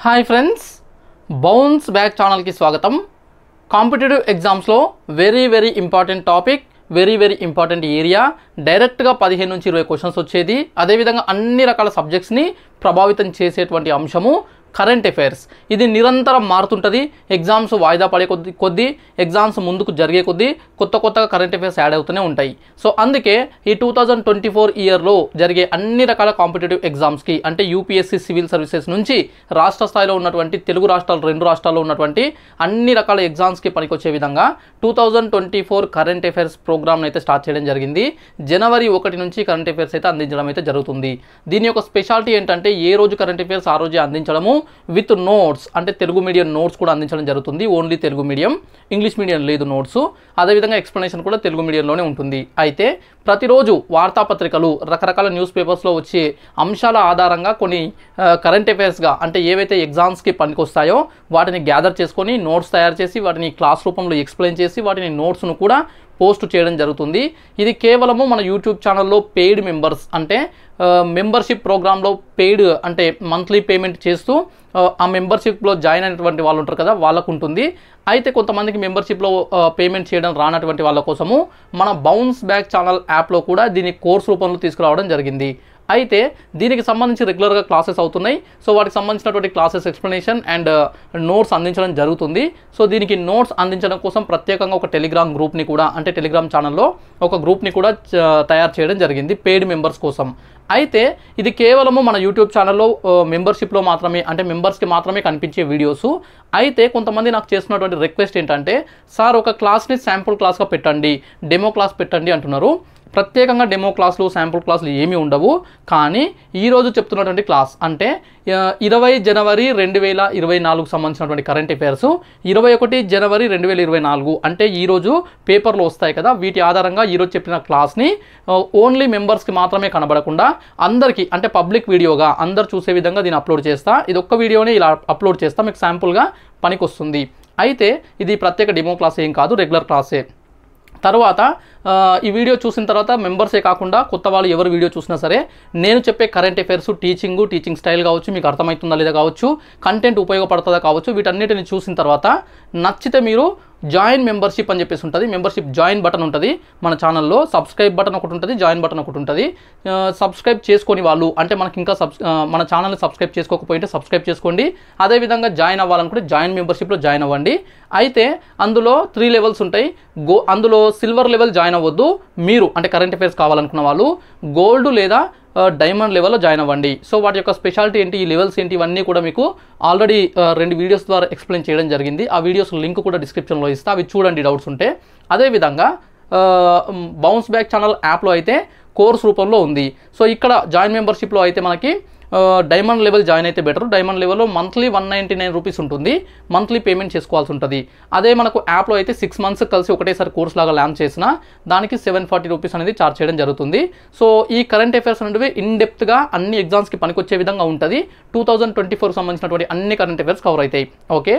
Hi friends, bounce back ఛానల్కి స్వాగతం. Competitive ఎగ్జామ్స్లో very important topic, very important area. డైరెక్ట్గా 15 నుంచి 20 క్వశ్చన్స్ వచ్చేది. అదేవిధంగా అన్ని రకాల సబ్జెక్ట్స్ని ప్రభావితం చేసేటువంటి అంశము కరెంట్ అఫైర్స్. ఇది నిరంతరం మారుతుంటుంది. ఎగ్జామ్స్ వాయిదా పడే కొద్దీ ఎగ్జామ్స్ ముందుకు జరిగే కొద్దీ కొత్తగా కరెంట్ అఫైర్స్ యాడ్ అవుతూనే ఉంటాయి. సో అందుకే ఈ 2024 ఇయర్లో జరిగే అన్ని రకాల కాంపిటేటివ్ ఎగ్జామ్స్కి, అంటే యూపీఎస్సీ సివిల్ సర్వీసెస్ నుంచి రాష్ట్ర స్థాయిలో ఉన్నటువంటి తెలుగు రాష్ట్రాలు, 2 రాష్ట్రాల్లో ఉన్నటువంటి అన్ని రకాల ఎగ్జామ్స్కి పనికొచ్చే విధంగా 2024 కరెంట్ అఫైర్స్ ప్రోగ్రామ్ని అయితే స్టార్ట్ చేయడం జరిగింది. జనవరి 1 నుంచి కరెంట్ అఫైర్స్ అయితే అందించడం అయితే జరుగుతుంది. దీని యొక్క స్పెషాలిటీ ఏంటంటే ఏ రోజు కరెంట్ అఫైర్స్ ఆ రోజే అందించడము, విత్ నోట్స్, అంటే తెలుగు మీడియం నోట్స్ కూడా అందించడం జరుగుతుంది. Only Telugu medium, English medium లేదు నోట్స్. అదేవిధంగా ఎక్స్ప్లెనేషన్ కూడా తెలుగు మీడియంలోనే ఉంటుంది. అయితే ప్రతిరోజు వార్తాపత్రికలు, రకరకాల న్యూస్ పేపర్స్లో వచ్చే అంశాల ఆధారంగా కొన్ని కరెంట్ అఫైర్స్గా, అంటే ఏవైతే ఎగ్జామ్స్కి పనికొస్తాయో వాటిని గ్యాదర్ చేసుకొని నోట్స్ తయారు చేసి వాటిని క్లాస్ రూపంలో ఎక్స్ప్లెయిన్ చేసి వాటిని నోట్స్ను కూడా పోస్ట్ చేయడం జరుగుతుంది. ఇది కేవలము మన యూట్యూబ్ ఛానల్లో పెయిడ్ మెంబర్స్, అంటే మెంబర్షిప్ ప్రోగ్రాంలో పెయిడ్ అంటే మంత్లీ పేమెంట్ చేస్తూ ఆ మెంబర్షిప్లో జాయిన్ అయినటువంటి వాళ్ళు ఉంటారు కదా, వాళ్ళకు ఉంటుంది. అయితే కొంతమందికి మెంబర్షిప్లో పేమెంట్ చేయడం రానటువంటి వాళ్ళ కోసము మన బౌన్స్ బ్యాక్ ఛానల్ యాప్లో కూడా దీన్ని కోర్స్ రూపంలో తీసుకురావడం జరిగింది. అయితే దీనికి సంబంధించి రెగ్యులర్గా క్లాసెస్ అవుతున్నాయి. సో వాటికి సంబంధించినటువంటి క్లాసెస్ ఎక్స్ప్లెనేషన్ అండ్ నోట్స్ అందించడం జరుగుతుంది. సో దీనికి నోట్స్ అందించడం కోసం ప్రత్యేకంగా ఒక టెలిగ్రామ్ గ్రూప్ని కూడా, అంటే టెలిగ్రామ్ ఛానల్లో ఒక గ్రూప్ని కూడా తయారు చేయడం జరిగింది పెయిడ్ మెంబర్స్ కోసం. అయితే ఇది కేవలము మన యూట్యూబ్ ఛానల్లో మెంబర్షిప్లో మాత్రమే, అంటే మెంబర్స్కి మాత్రమే కనిపించే వీడియోసు. అయితే కొంతమంది నాకు చేస్తున్నటువంటి రిక్వెస్ట్ ఏంటంటే, సార్ ఒక క్లాస్ని శాంపుల్ క్లాస్గా పెట్టండి, డెమో క్లాస్ పెట్టండి అంటున్నారు. ప్రత్యేకంగా డెమో క్లాసులు, శాంపుల్ క్లాసులు ఏమీ ఉండవు. కానీ ఈరోజు చెప్తున్నటువంటి క్లాస్ అంటే 20 జనవరి 2024 సంబంధించినటువంటి కరెంట్ అఫైర్స్, 21 జనవరి 2024 అంటే ఈరోజు పేపర్లో వస్తాయి కదా, వీటి ఆధారంగా ఈరోజు చెప్పిన క్లాస్ని ఓన్లీ మెంబర్స్కి మాత్రమే కనబడకుండా అందరికీ, అంటే పబ్లిక్ వీడియోగా అందరు చూసే విధంగా దీన్ని అప్లోడ్ చేస్తా. ఇది ఒక్క వీడియోనే ఇలా అప్లోడ్ చేస్తా, మీకు శాంపుల్గా పనికొస్తుంది. అయితే ఇది ప్రత్యేక డెమో క్లాస్ ఏం కాదు, రెగ్యులర్ క్లాసే. తర్వాత ఈ వీడియో చూసిన తర్వాత మెంబర్సే కాకుండా కొత్త వాళ్ళు ఎవరు వీడియో చూసినా సరే, నేను చెప్పే కరెంట్ అఫైర్స్ టీచింగ్ స్టైల్ కావచ్చు, మీకు అర్థమవుతుందా లేదా కావచ్చు, కంటెంట్ ఉపయోగపడుతుందా కావచ్చు, వీటన్నిటిని చూసిన తర్వాత నచ్చితే మీరు జాయిన్ మెంబర్షిప్ అని చెప్పేసి ఉంటుంది. మెంబర్షిప్ జాయిన్ బటన్ ఉంటుంది మన ఛానల్లో. సబ్స్క్రైబ్ బటన్ ఒకటి ఉంటుంది, జాయిన్ బటన్ ఒకటి ఉంటుంది. సబ్స్క్రైబ్ చేసుకొని వాళ్ళు, అంటే మనకి ఇంకా మన ఛానల్ని సబ్స్క్రైబ్ చేసుకోకపోయింటే సబ్స్క్రైబ్ చేసుకోండి. అదేవిధంగా జాయిన్ అవ్వాలనుకుంటే జాయిన్ మెంబర్షిప్లో జాయిన్ అవ్వండి. అయితే అందులో 3 లెవెల్స్ ఉంటాయి. అందులో సిల్వర్ లెవెల్ జాయిన్ అవ్వద్దు మీరు, అంటే కరెంట్ అఫైర్స్ కావాలనుకున్న వాళ్ళు. గోల్డ్ లేదా డైమండ్ లెవెల్లో జాయిన్ అవ్వండి. సో వాటి యొక్క స్పెషాలిటీ ఏంటి, ఈ లెవెల్స్ ఏంటి, ఇవన్నీ కూడా మీకు ఆల్రెడీ 2 వీడియోస్ ద్వారా ఎక్స్ప్లెయిన్ చేయడం జరిగింది. ఆ వీడియోస్ లింక్ కూడా డిస్క్రిప్షన్లో ఇస్తా, అవి చూడండి డౌట్స్ ఉంటే. అదేవిధంగా బౌన్స్ బ్యాక్ ఛానల్ యాప్లో అయితే కోర్స్ రూపంలో ఉంది. సో ఇక్కడ జాయిన్ మెంబర్షిప్లో అయితే మనకి డైమండ్ లెవెల్ జాయిన్ అయితే బెటర్. డైమండ్ లెవెల్లో మంత్లీ 199 రూపీస్ ఉంటుంది, మంత్లీ పేమెంట్ చేసుకోవాల్సి ఉంటుంది. అదే మనకు యాప్లో అయితే 6 మంత్స్ కలిసి ఒకటేసారి కోర్స్ లాగా లాంచ్ చేసిన దానికి 740 రూపీస్ అనేది ఛార్జ్ చేయడం జరుగుతుంది. సో ఈ కరెంట్ అఫైర్స్ అనేవి ఇన్ డెప్త్గా అన్ని ఎగ్జామ్స్కి పనికొచ్చే విధంగా ఉంటుంది. 2024 సంబంధించినటువంటి అన్ని కరెంట్ అఫైర్స్ కవర్ అవుతాయి. ఓకే,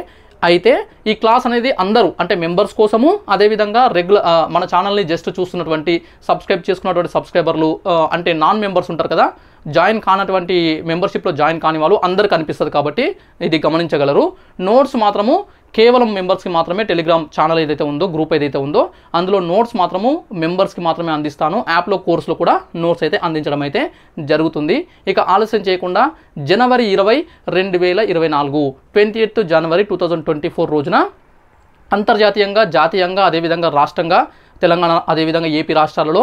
అయితే ఈ క్లాస్ అనేది అందరూ, అంటే మెంబర్స్ కోసము, అదేవిధంగా రెగ్యులర్ మన ఛానల్ని జస్ట్ చూస్తున్నటువంటి సబ్స్క్రైబ్ చేసుకున్నటువంటి సబ్స్క్రైబర్లు, అంటే నాన్ మెంబర్స్ ఉంటారు కదా, జాయిన్ కానటువంటి మెంబర్షిప్లో జాయిన్ కాని వాళ్ళు అందరు కనిపిస్తుంది కాబట్టి ఇది గమనించగలరు. నోట్స్ మాత్రము కేవలం మెంబర్స్కి మాత్రమే, టెలిగ్రామ్ ఛానల్ ఏదైతే ఉందో, గ్రూప్ ఏదైతే ఉందో అందులో నోట్స్ మాత్రము మెంబర్స్కి మాత్రమే అందిస్తాను. యాప్లో కోర్సులో కూడా నోట్స్ అయితే అందించడం అయితే జరుగుతుంది. ఇక ఆలస్యం చేయకుండా జనవరి 20, 2024 28th జనవరి 2024 రోజున అంతర్జాతీయంగా, జాతీయంగా, అదేవిధంగా రాష్ట్రంగా, తెలంగాణ అదేవిధంగా ఏపీ రాష్ట్రాలలో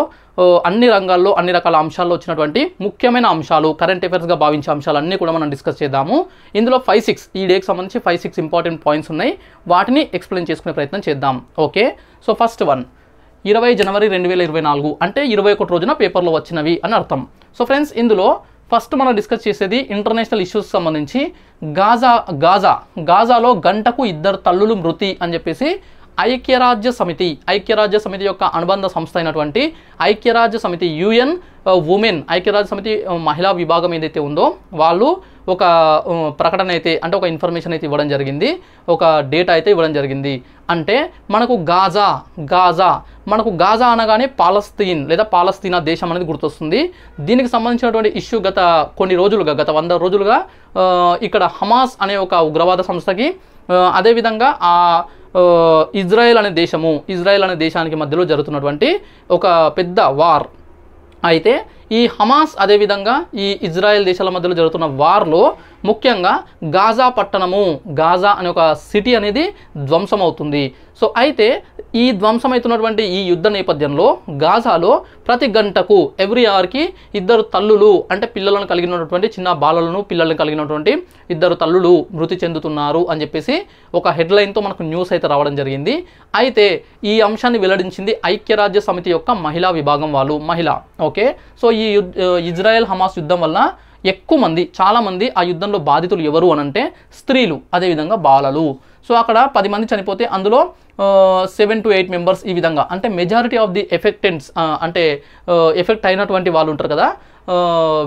అన్ని రంగాల్లో అన్ని రకాల అంశాల్లో వచ్చినటువంటి ముఖ్యమైన అంశాలు, కరెంట్ అఫైర్స్గా భావించే అంశాలన్నీ కూడా మనం డిస్కస్ చేద్దాము. ఇందులో 5-6 ఈ డేకి సంబంధించి 5-6 ఇంపార్టెంట్ పాయింట్స్ ఉన్నాయి, వాటిని ఎక్స్ప్లెయిన్ చేసుకునే ప్రయత్నం చేద్దాం. ఓకే, సో ఫస్ట్ వన్ 20 జనవరి 2024 అంటే 21 రోజున పేపర్లో వచ్చినవి అని అర్థం. సో ఫ్రెండ్స్, ఇందులో ఫస్ట్ మనం డిస్కస్ చేసేది ఇంటర్నేషనల్ ఇష్యూస్ సంబంధించి గాజాలో గంటకు 2 తల్లులు మృతి అని చెప్పేసి ఐక్యరాజ్య సమితి యొక్క అనుబంధ సంస్థ అయినటువంటి ఐక్యరాజ్య సమితి యుఎన్ ఉమెన్ ఐక్యరాజ్య సమితి మహిళా విభాగం ఏదైతే ఉందో వాళ్ళు ఒక ప్రకటన అయితే అంటే ఒక ఇన్ఫర్మేషన్ అయితే ఇవ్వడం జరిగింది, ఒక డేటా అయితే ఇవ్వడం జరిగింది. అంటే మనకు గాజా అనగానే పాలస్తీన్ లేదా పాలస్తీనా దేశం అనేది గుర్తొస్తుంది. దీనికి సంబంధించినటువంటి ఇష్యూ గత 100 రోజులుగా ఇక్కడ హమాస్ అనే ఒక ఉగ్రవాద సంస్థకి అదేవిధంగా ఇజ్రాయెల్ అనే దేశానికి మధ్యలో జరుగుతున్నటువంటి ఒక పెద్ద వార్. అయితే ఈ హమాస్ అదేవిధంగా ఈ ఇజ్రాయెల్ దేశాల మధ్యలో జరుగుతున్న వార్లో ముఖ్యంగా గాజా అనే ఒక సిటీ అనేది ధ్వంసం అవుతుంది. సో అయితే ఈ ధ్వంసమవుతున్నటువంటి ఈ యుద్ధ నేపథ్యంలో గాజాలో ప్రతి గంటకు ఎవ్రీ అవర్కి 2 తల్లులు అంటే పిల్లలను కలిగినటువంటి చిన్న పిల్లలను కలిగినటువంటి 2 తల్లులు మృతి చెందుతున్నారు అని చెప్పేసి ఒక హెడ్లైన్తో మనకు న్యూస్ అయితే రావడం జరిగింది. అయితే ఈ అంశాన్ని వెల్లడించింది ఐక్యరాజ్య సమితి యొక్క మహిళా విభాగం వాళ్ళు. ఓకే. సో ఈ ఇజ్రాయెల్ హమాస్ యుద్ధం వల్ల చాలామంది ఆ యుద్ధంలో బాధితులు ఎవరు అనంటే స్త్రీలు అదేవిధంగా బాలలు. సో అక్కడ 10 మంది చనిపోతే అందులో 7 to 8 మెంబర్స్ ఈ విధంగా అంటే మెజారిటీ ఆఫ్ ది ఎఫెక్టెంట్స్ అంటే ఎఫెక్ట్ అయినటువంటి వాళ్ళు ఉంటారు కదా,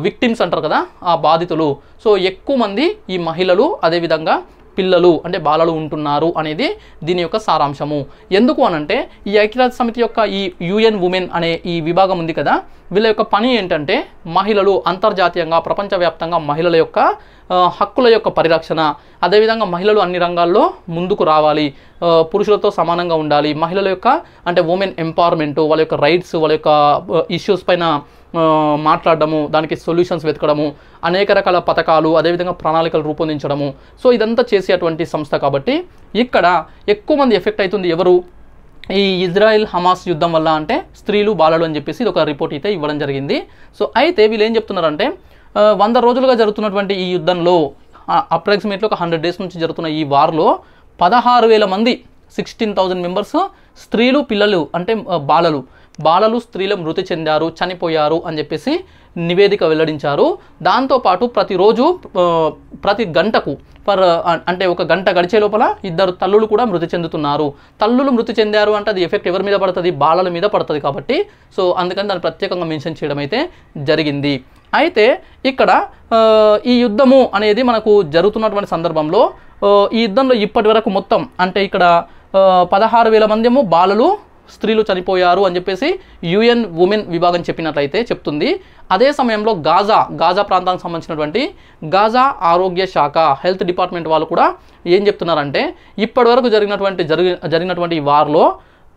విక్టిమ్స్ అంటారు కదా ఆ బాధితులు. సో ఎక్కువ మంది ఈ మహిళలు అదేవిధంగా పిల్లలు అంటే బాలలు ఉంటున్నారు అనేది దీని యొక్క సారాంశము. ఎందుకు అనంటే ఈ ఐక్యరాజ్య సమితి యొక్క ఈ యుఎన్ ఉమెన్ అనే ఈ విభాగం ఉంది కదా, వీళ్ళ యొక్క పని ఏంటంటే మహిళలు అంతర్జాతీయంగా ప్రపంచవ్యాప్తంగా మహిళల యొక్క హక్కుల యొక్క పరిరక్షణ, అదేవిధంగా మహిళలు అన్ని రంగాల్లో ముందుకు రావాలి, పురుషులతో సమానంగా ఉండాలి, మహిళల యొక్క అంటే ఉమెన్ ఎంపవర్మెంటు, వాళ్ళ యొక్క రైట్స్, వాళ్ళ యొక్క ఇష్యూస్ పైన మాట్లాడడము, దానికి సొల్యూషన్స్ వెతకడము, అనేక రకాల పథకాలు అదేవిధంగా ప్రణాళికలు రూపొందించడము. సో ఇదంతా చేసేటువంటి సంస్థ కాబట్టి ఇక్కడ ఎక్కువ మంది ఎఫెక్ట్ అవుతుంది ఎవరు, ఈ ఇజ్రాయెల్ హమాస్ యుద్ధం వల్ల అంటే స్త్రీలు బాలలు అని చెప్పేసి ఇది ఒక రిపోర్ట్ అయితే ఇవ్వడం జరిగింది. సో అయితే వీళ్ళు ఏం చెప్తున్నారంటే 100 రోజులుగా జరుగుతున్నటువంటి ఈ యుద్ధంలో అప్రాక్సిమేట్లీ ఒక 100 days నుంచి జరుగుతున్న ఈ వార్లో 16,000 మంది 16,000 మెంబర్స్ స్త్రీలు పిల్లలు అంటే బాలలు స్త్రీలు మృతి చెందారు, చనిపోయారు అని చెప్పేసి నివేదిక వెల్లడించారు. దాంతోపాటు ప్రతిరోజు ప్రతి గంటకు అంటే ఒక గంట గడిచే లోపల 2 తల్లులు కూడా మృతి చెందుతున్నారు. తల్లులు మృతి చెందారు అంటే అది ఎఫెక్ట్ ఎవరి మీద పడుతుంది, బాలల మీద పడుతుంది కాబట్టి సో అందుకని దాన్ని ప్రత్యేకంగా మెన్షన్ చేయడం అయితే జరిగింది. అయితే ఇక్కడ ఈ యుద్ధము అనేది మనకు జరుగుతున్నటువంటి సందర్భంలో ఈ యుద్ధంలో ఇప్పటి వరకు మొత్తం అంటే ఇక్కడ 16,000 మంది ఏమో బాలలు స్త్రీలు చనిపోయారు అని చెప్పేసి యుఎన్ ఉమెన్ విభాగం చెప్పినట్లయితే చెప్తుంది. అదే సమయంలో గాజా ప్రాంతానికి సంబంధించినటువంటి గాజా ఆరోగ్య శాఖ హెల్త్ డిపార్ట్మెంట్ వాళ్ళు కూడా ఏం చెప్తున్నారంటే ఇప్పటి వరకు జరిగినటువంటి ఈ వార్లో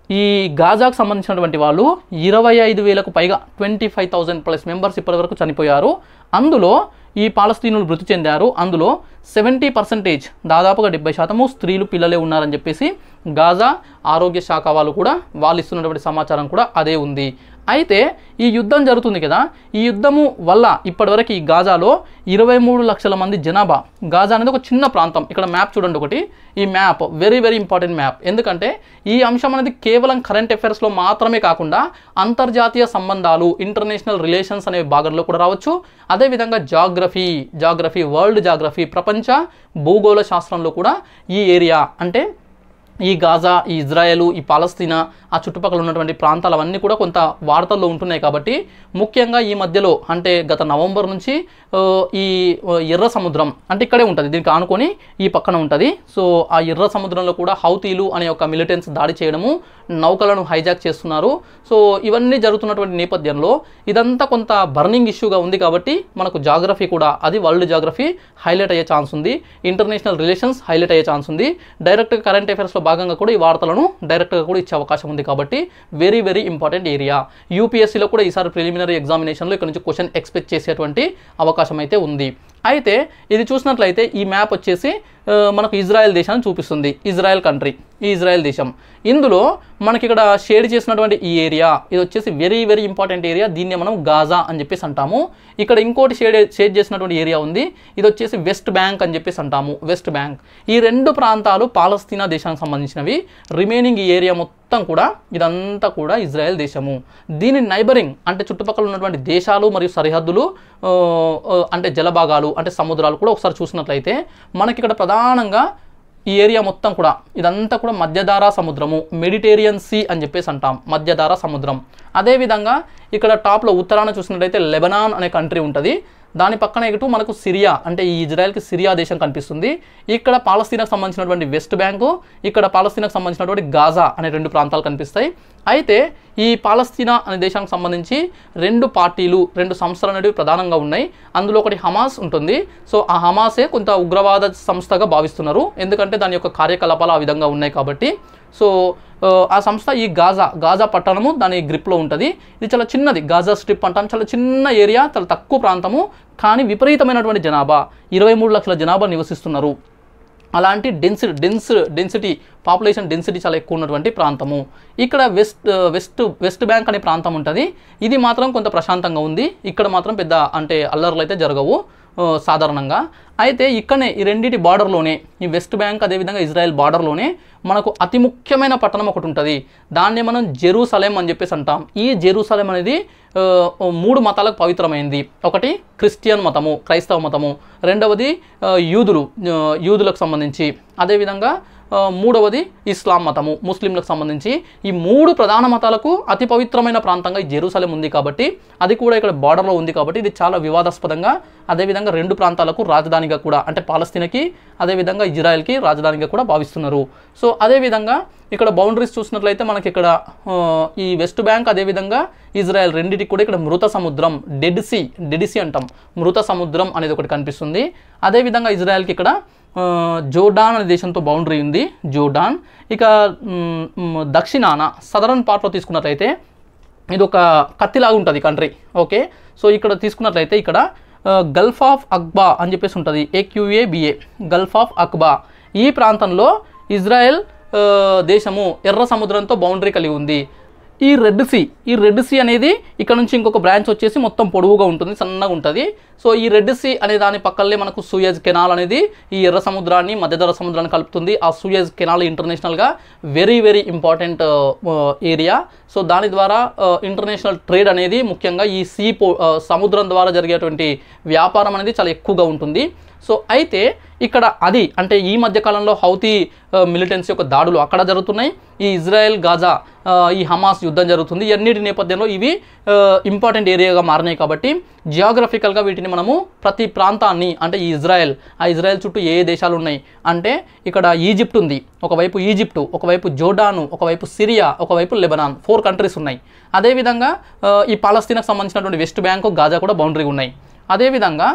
ఈ గాజాకు సంబంధించినటువంటి వాళ్ళు 25,000కు పైగా 25,000+ మెంబర్స్ ఇప్పటివరకు చనిపోయారు. అందులో ఈ పాలస్తీనులు మృతి చెందారు. అందులో 70% దాదాపుగా 70% స్త్రీలు పిల్లలే ఉన్నారని చెప్పేసి గాజా ఆరోగ్య శాఖ వాళ్ళు ఇస్తున్నటువంటి సమాచారం కూడా అదే ఉంది. అయితే ఈ యుద్ధం జరుగుతుంది కదా, ఈ యుద్ధము వల్ల ఇప్పటివరకు ఈ గాజాలో 23 లక్షల మంది జనాభా. గాజా అనేది ఒక చిన్న ప్రాంతం. ఇక్కడ మ్యాప్ చూడండి ఒకటి, ఈ మ్యాప్ వెరీ ఇంపార్టెంట్ మ్యాప్. ఎందుకంటే ఈ అంశం అనేది కేవలం కరెంట్ అఫైర్స్లో మాత్రమే కాకుండా అంతర్జాతీయ సంబంధాలు ఇంటర్నేషనల్ రిలేషన్స్ అనే భాగంలో కూడా రావచ్చు. అదేవిధంగా జాగ్రఫీ వరల్డ్ జాగ్రఫీ ప్రపంచ భూగోళ శాస్త్రంలో కూడా ఈ ఏరియా అంటే ఈ గాజా, ఈ ఇజ్రాయెల్, ఈ పాలస్తీనా, ఆ చుట్టుపక్కల ఉన్నటువంటి ప్రాంతాలు అవన్నీ కూడా కొంత వార్తల్లో ఉంటున్నాయి. కాబట్టి ముఖ్యంగా ఈ మధ్యలో అంటే గత నవంబర్ నుంచి ఈ ఎర్ర సముద్రం అంటే ఇక్కడే ఉంటుంది, దీనికి ఆనుకొని ఈ పక్కన ఉంటుంది. సో ఆ ఎర్ర సముద్రంలో కూడా హౌతీలు అనే ఒక మిలిటెంట్స్ దాడి చేయడము, నౌకలను హైజాక్ చేస్తున్నారు. సో ఇవన్నీ జరుగుతున్నటువంటి నేపథ్యంలో ఇదంతా కొంత బర్నింగ్ ఇష్యూగా ఉంది. కాబట్టి మనకు జాగ్రఫీ కూడా అది వరల్డ్ జాగ్రఫీ హైలైట్ అయ్యే ఛాన్స్ ఉంది, ఇంటర్నేషనల్ రిలేషన్స్ హైలైట్ అయ్యే ఛాన్స్ ఉంది. డైరెక్ట్గా కరెంట్ అఫైర్స్లో భాగంగా కూడా ఈ వార్తలను డైరెక్ట్గా కూడా ఇచ్చే అవకాశం ఉంది. కాబట్టి వెరీ ఇంపార్టెంట్ ఏరియా. యూపీఎస్సీలో కూడా ఈసారి ప్రిలిమినరీ ఎగ్జామినేషన్లో ఇక్కడ నుంచి క్వశ్చన్ ఎక్స్పెక్ట్ చేసేటువంటి అవకాశం అయితే ఉంది. అయితే ఇది చూసినట్లయితే ఈ మ్యాప్ వచ్చేసి మనకు ఇజ్రాయెల్ దేశాన్ని చూపిస్తుంది. ఇజ్రాయెల్ కంట్రీ, ఈ ఇజ్రాయెల్ దేశం. ఇందులో మనకి ఇక్కడ షేడ్ చేసినటువంటి ఈ ఏరియా ఇది వచ్చేసి వెరీ ఇంపార్టెంట్ ఏరియా. దీన్ని మనం గాజా అని చెప్పేసి అంటాము. ఇక్కడ ఇంకోటి షేడ్ చేసినటువంటి ఏరియా ఉంది, ఇది వచ్చేసి వెస్ట్ బ్యాంక్ అని చెప్పేసి అంటాము. West bank. ఈ 2 ప్రాంతాలు పాలస్తీనా దేశానికి సంబంధించినవి. రిమైనింగ్ ఈ ఏరియా మొత్తం కూడా ఇదంతా కూడా ఇజ్రాయెల్ దేశము. దీని నైబరింగ్ అంటే చుట్టుపక్కల ఉన్నటువంటి దేశాలు మరియు సరిహద్దులు అంటే జలభాగాలు అంటే సముద్రాలు కూడా ఒకసారి చూసినట్లయితే మనకి ఇక్కడ ప్రధానంగా ఈ ఏరియా మొత్తం కూడా ఇదంతా కూడా మధ్యధరా సముద్రము, మెడిటేరియన్ సీ అని చెప్పేసి అంటాం, మధ్యధరా సముద్రం. అదేవిధంగా ఇక్కడ టాప్లో ఉత్తరాన చూసినట్లయితే లెబనాన్ అనే కంట్రీ ఉంటుంది. దాని పక్కన ఇటు మనకు సిరియా, అంటే ఈ ఇజ్రాయెల్కి సిరియా దేశం కనిపిస్తుంది. ఇక్కడ పాలస్తీనాకు సంబంధించినటువంటి వెస్ట్ బ్యాంకు, ఇక్కడ పాలస్తీనాకు సంబంధించినటువంటి గాజా అనే 2 ప్రాంతాలు కనిపిస్తాయి. అయితే ఈ పాలస్తీనా అనే దేశానికి సంబంధించి 2 పార్టీలు, 2 సంస్థలు అనేవి ప్రధానంగా ఉన్నాయి. అందులో ఒకటి హమాస్ ఉంటుంది. సో ఆ హమాసే కొంత ఉగ్రవాద సంస్థగా భావిస్తున్నారు, ఎందుకంటే దాని యొక్క కార్యకలాపాలు ఆ విధంగా ఉన్నాయి కాబట్టి. సో ఆ సంస్థ ఈ గాజా పట్టణము దాని గ్రిప్లో ఉంటుంది. ఇది చాలా చిన్నది, గాజా స్ట్రిప్ అంటాం, చాలా చిన్న ఏరియా, చాలా తక్కువ ప్రాంతము, కానీ విపరీతమైనటువంటి జనాభా, 23 లక్షల జనాభా నివసిస్తున్నారు. అలాంటి డెన్సిటీ పాపులేషన్ డెన్సిటీ చాలా ఎక్కువ ఉన్నటువంటి ప్రాంతము. ఇక్కడ వెస్ట్ బ్యాంక్ అనే ప్రాంతం ఉంటుంది. ఇది మాత్రం కొంత ప్రశాంతంగా ఉంది. ఇక్కడ మాత్రం పెద్ద అంటే అల్లర్లు అయితే జరగవు సాధారణంగా. అయితే ఇక్కడనే ఈ రెండింటి బార్డర్లోనే, ఈ వెస్ట్ బ్యాంక్ అదేవిధంగా ఇజ్రాయెల్ బార్డర్లోనే మనకు అతి ముఖ్యమైన పట్టణం ఒకటి ఉంటుంది. దాన్ని మనం జెరూసలేం అని చెప్పేసి అంటాం. ఈ జెరూసలేం అనేది 3 మతాలకు పవిత్రమైంది. ఒకటి క్రిస్టియన్ మతము, క్రైస్తవ మతము, రెండవది యూదులకు సంబంధించి, అదేవిధంగా మూడవది ఇస్లాం మతము, ముస్లింలకు సంబంధించి. ఈ 3 ప్రధాన మతాలకు అతి పవిత్రమైన ప్రాంతంగా ఈ జెరూసలేం ఉంది కాబట్టి, అది కూడా ఇక్కడ బార్డర్లో ఉంది కాబట్టి ఇది చాలా వివాదాస్పదంగా, అదేవిధంగా 2 ప్రాంతాలకు రాజధానిగా కూడా, అంటే పాలస్తీనాకి అదేవిధంగా ఇజ్రాయెల్కి రాజధానిగా కూడా భావిస్తున్నారు. సో అదేవిధంగా ఇక్కడ బౌండరీస్ చూసినట్లయితే మనకి ఇక్కడ ఈ వెస్ట్ బ్యాంక్ అదేవిధంగా ఇజ్రాయెల్ రెండింటికి కూడా ఇక్కడ మృత సముద్రం, డెడ్ సీ అంటాం, మృత సముద్రం అనేది ఒకటి కనిపిస్తుంది. అదేవిధంగా ఇజ్రాయెల్కి ఇక్కడ జోర్డాన్ అనే దేశంతో బౌండరీ ఉంది, జోర్డాన్. ఇక దక్షిణాన సదరన్ పార్ట్లో తీసుకున్నట్లయితే ఇది ఒక కత్తిలాగా ఉంటుంది కంట్రీ. ఓకే, సో ఇక్కడ తీసుకున్నట్లయితే ఇక్కడ గల్ఫ్ ఆఫ్ అక్బా అని చెప్పేసి ఉంటుంది, AQABA, గల్ఫ్ ఆఫ్ అక్బా. ఈ ప్రాంతంలో ఇజ్రాయెల్ దేశము ఎర్ర సముద్రంతో బౌండరీ కలిగి ఉంది. ఈ రెడ్ సీ అనేది ఇక్కడ నుంచి ఇంకొక బ్రాంచ్ వచ్చేసి మొత్తం పొడవుగా ఉంటుంది, సన్నగా ఉంటుంది. సో ఈ రెడ్ సీ అనే దాని పక్కనే మనకు సూయజ్ కెనాల్ అనేది ఈ ఎర్ర సముద్రాన్ని మధ్యధరా సముద్రాన్ని కలుపుతుంది. ఆ సూయజ్ కెనాల్ ఇంటర్నేషనల్గా వెరీ ఇంపార్టెంట్ ఏరియా. సో దాని ద్వారా ఇంటర్నేషనల్ ట్రేడ్ అనేది, ముఖ్యంగా ఈ సముద్రం ద్వారా జరిగేటువంటి వ్యాపారం అనేది చాలా ఎక్కువగా ఉంటుంది. సో అయితే ఇక్కడ అది అంటే ఈ మధ్యకాలంలో హౌతీ మిలిటెన్సీ యొక్క దాడులు అక్కడ జరుగుతున్నాయి, ఈ ఇజ్రాయెల్ గాజా ఈ హమాస్ యుద్ధం జరుగుతుంది. ఇవన్నిటి నేపథ్యంలో ఇవి ఇంపార్టెంట్ ఏరియాగా మారినాయి కాబట్టి జియోగ్రఫికల్గా వీటిని మనము ప్రతి ప్రాంతాన్ని, అంటే ఈ ఇజ్రాయెల్ చుట్టూ ఏ దేశాలు ఉన్నాయి అంటే ఇక్కడ ఈజిప్ట్ ఉంది, ఒకవైపు ఈజిప్టు, ఒకవైపు జోర్డాను, ఒకవైపు సిరియా, ఒకవైపు లెబనాన్, 4 కంట్రీస్ ఉన్నాయి. అదేవిధంగా ఈ పాలస్తీనాకు సంబంధించినటువంటి వెస్ట్ బ్యాంకు, గాజా కూడా బౌండరీ ఉన్నాయి. అదేవిధంగా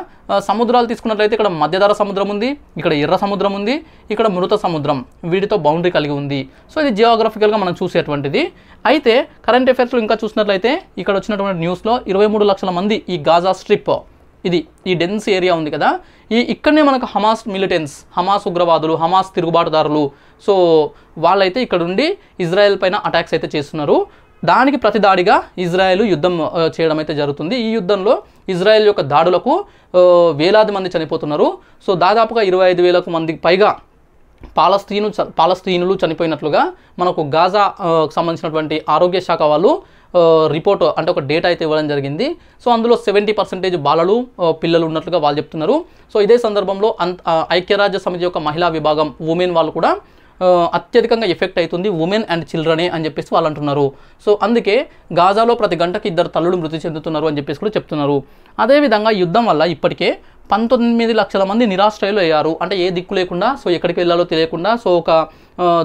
సముద్రాలు తీసుకున్నట్లయితే ఇక్కడ మధ్యధరా సముద్రం ఉంది, ఇక్కడ ఎర్ర సముద్రం ఉంది, ఇక్కడ మృత సముద్రం, వీటితో బౌండరీ కలిగి ఉంది. సో ఇది జియోగ్రఫికల్గా మనం చూసేటువంటిది. అయితే కరెంట్ అఫైర్స్లో ఇంకా చూసినట్లయితే ఇక్కడ వచ్చినటువంటి న్యూస్లో 23 లక్షల మంది ఈ గాజా స్ట్రిప్, ఇది ఈ డెన్స్ ఏరియా ఉంది కదా, ఇక్కడనే మనకు హమాస్ మిలిటెన్స్, హమాస్ ఉగ్రవాదులు, హమాస్ తిరుగుబాటుదారులు, సో వాళ్ళైతే ఇక్కడ ఉండి ఇజ్రాయెల్ పైన అటాక్స్ అయితే చేస్తున్నారు. దానికి ప్రతిదాడిగా ఇజ్రాయెల్ యుద్ధం చేయడం అయితే జరుగుతుంది. ఈ యుద్ధంలో ఇజ్రాయెల్ యొక్క దాడులకు వేలాది మంది చనిపోతున్నారు. సో దాదాపుగా 25,000 మందికి పైగా పాలస్తీనులు చనిపోయినట్లుగా మనకు గాజా సంబంధించినటువంటి ఆరోగ్య శాఖ వాళ్ళు రిపోర్ట్, అంటే ఒక డేటా అయితే ఇవ్వడం జరిగింది. సో అందులో 70% బాలలు, పిల్లలు ఉన్నట్లుగా వాళ్ళు చెప్తున్నారు. సో ఇదే సందర్భంలో ఐక్యరాజ్య సమితి యొక్క మహిళా విభాగం ఉమెన్ వాళ్ళు కూడా అత్యధికంగా ఎఫెక్ట్ అవుతుంది ఉమెన్ అండ్ చిల్డ్రనే అని చెప్పేసి వాళ్ళు అంటున్నారు. సో అందుకే గాజాలో ప్రతి గంటకి 2 తల్లులు మృతి చెందుతున్నారు అని చెప్పేసి కూడా చెప్తున్నారు. అదేవిధంగా యుద్ధం వల్ల ఇప్పటికే 19 లక్షల మంది నిరాశ్రయులు అయ్యారు, అంటే ఏ దిక్కు లేకుండా, సో ఎక్కడికి వెళ్ళాలో తెలియకుండా, సో ఒక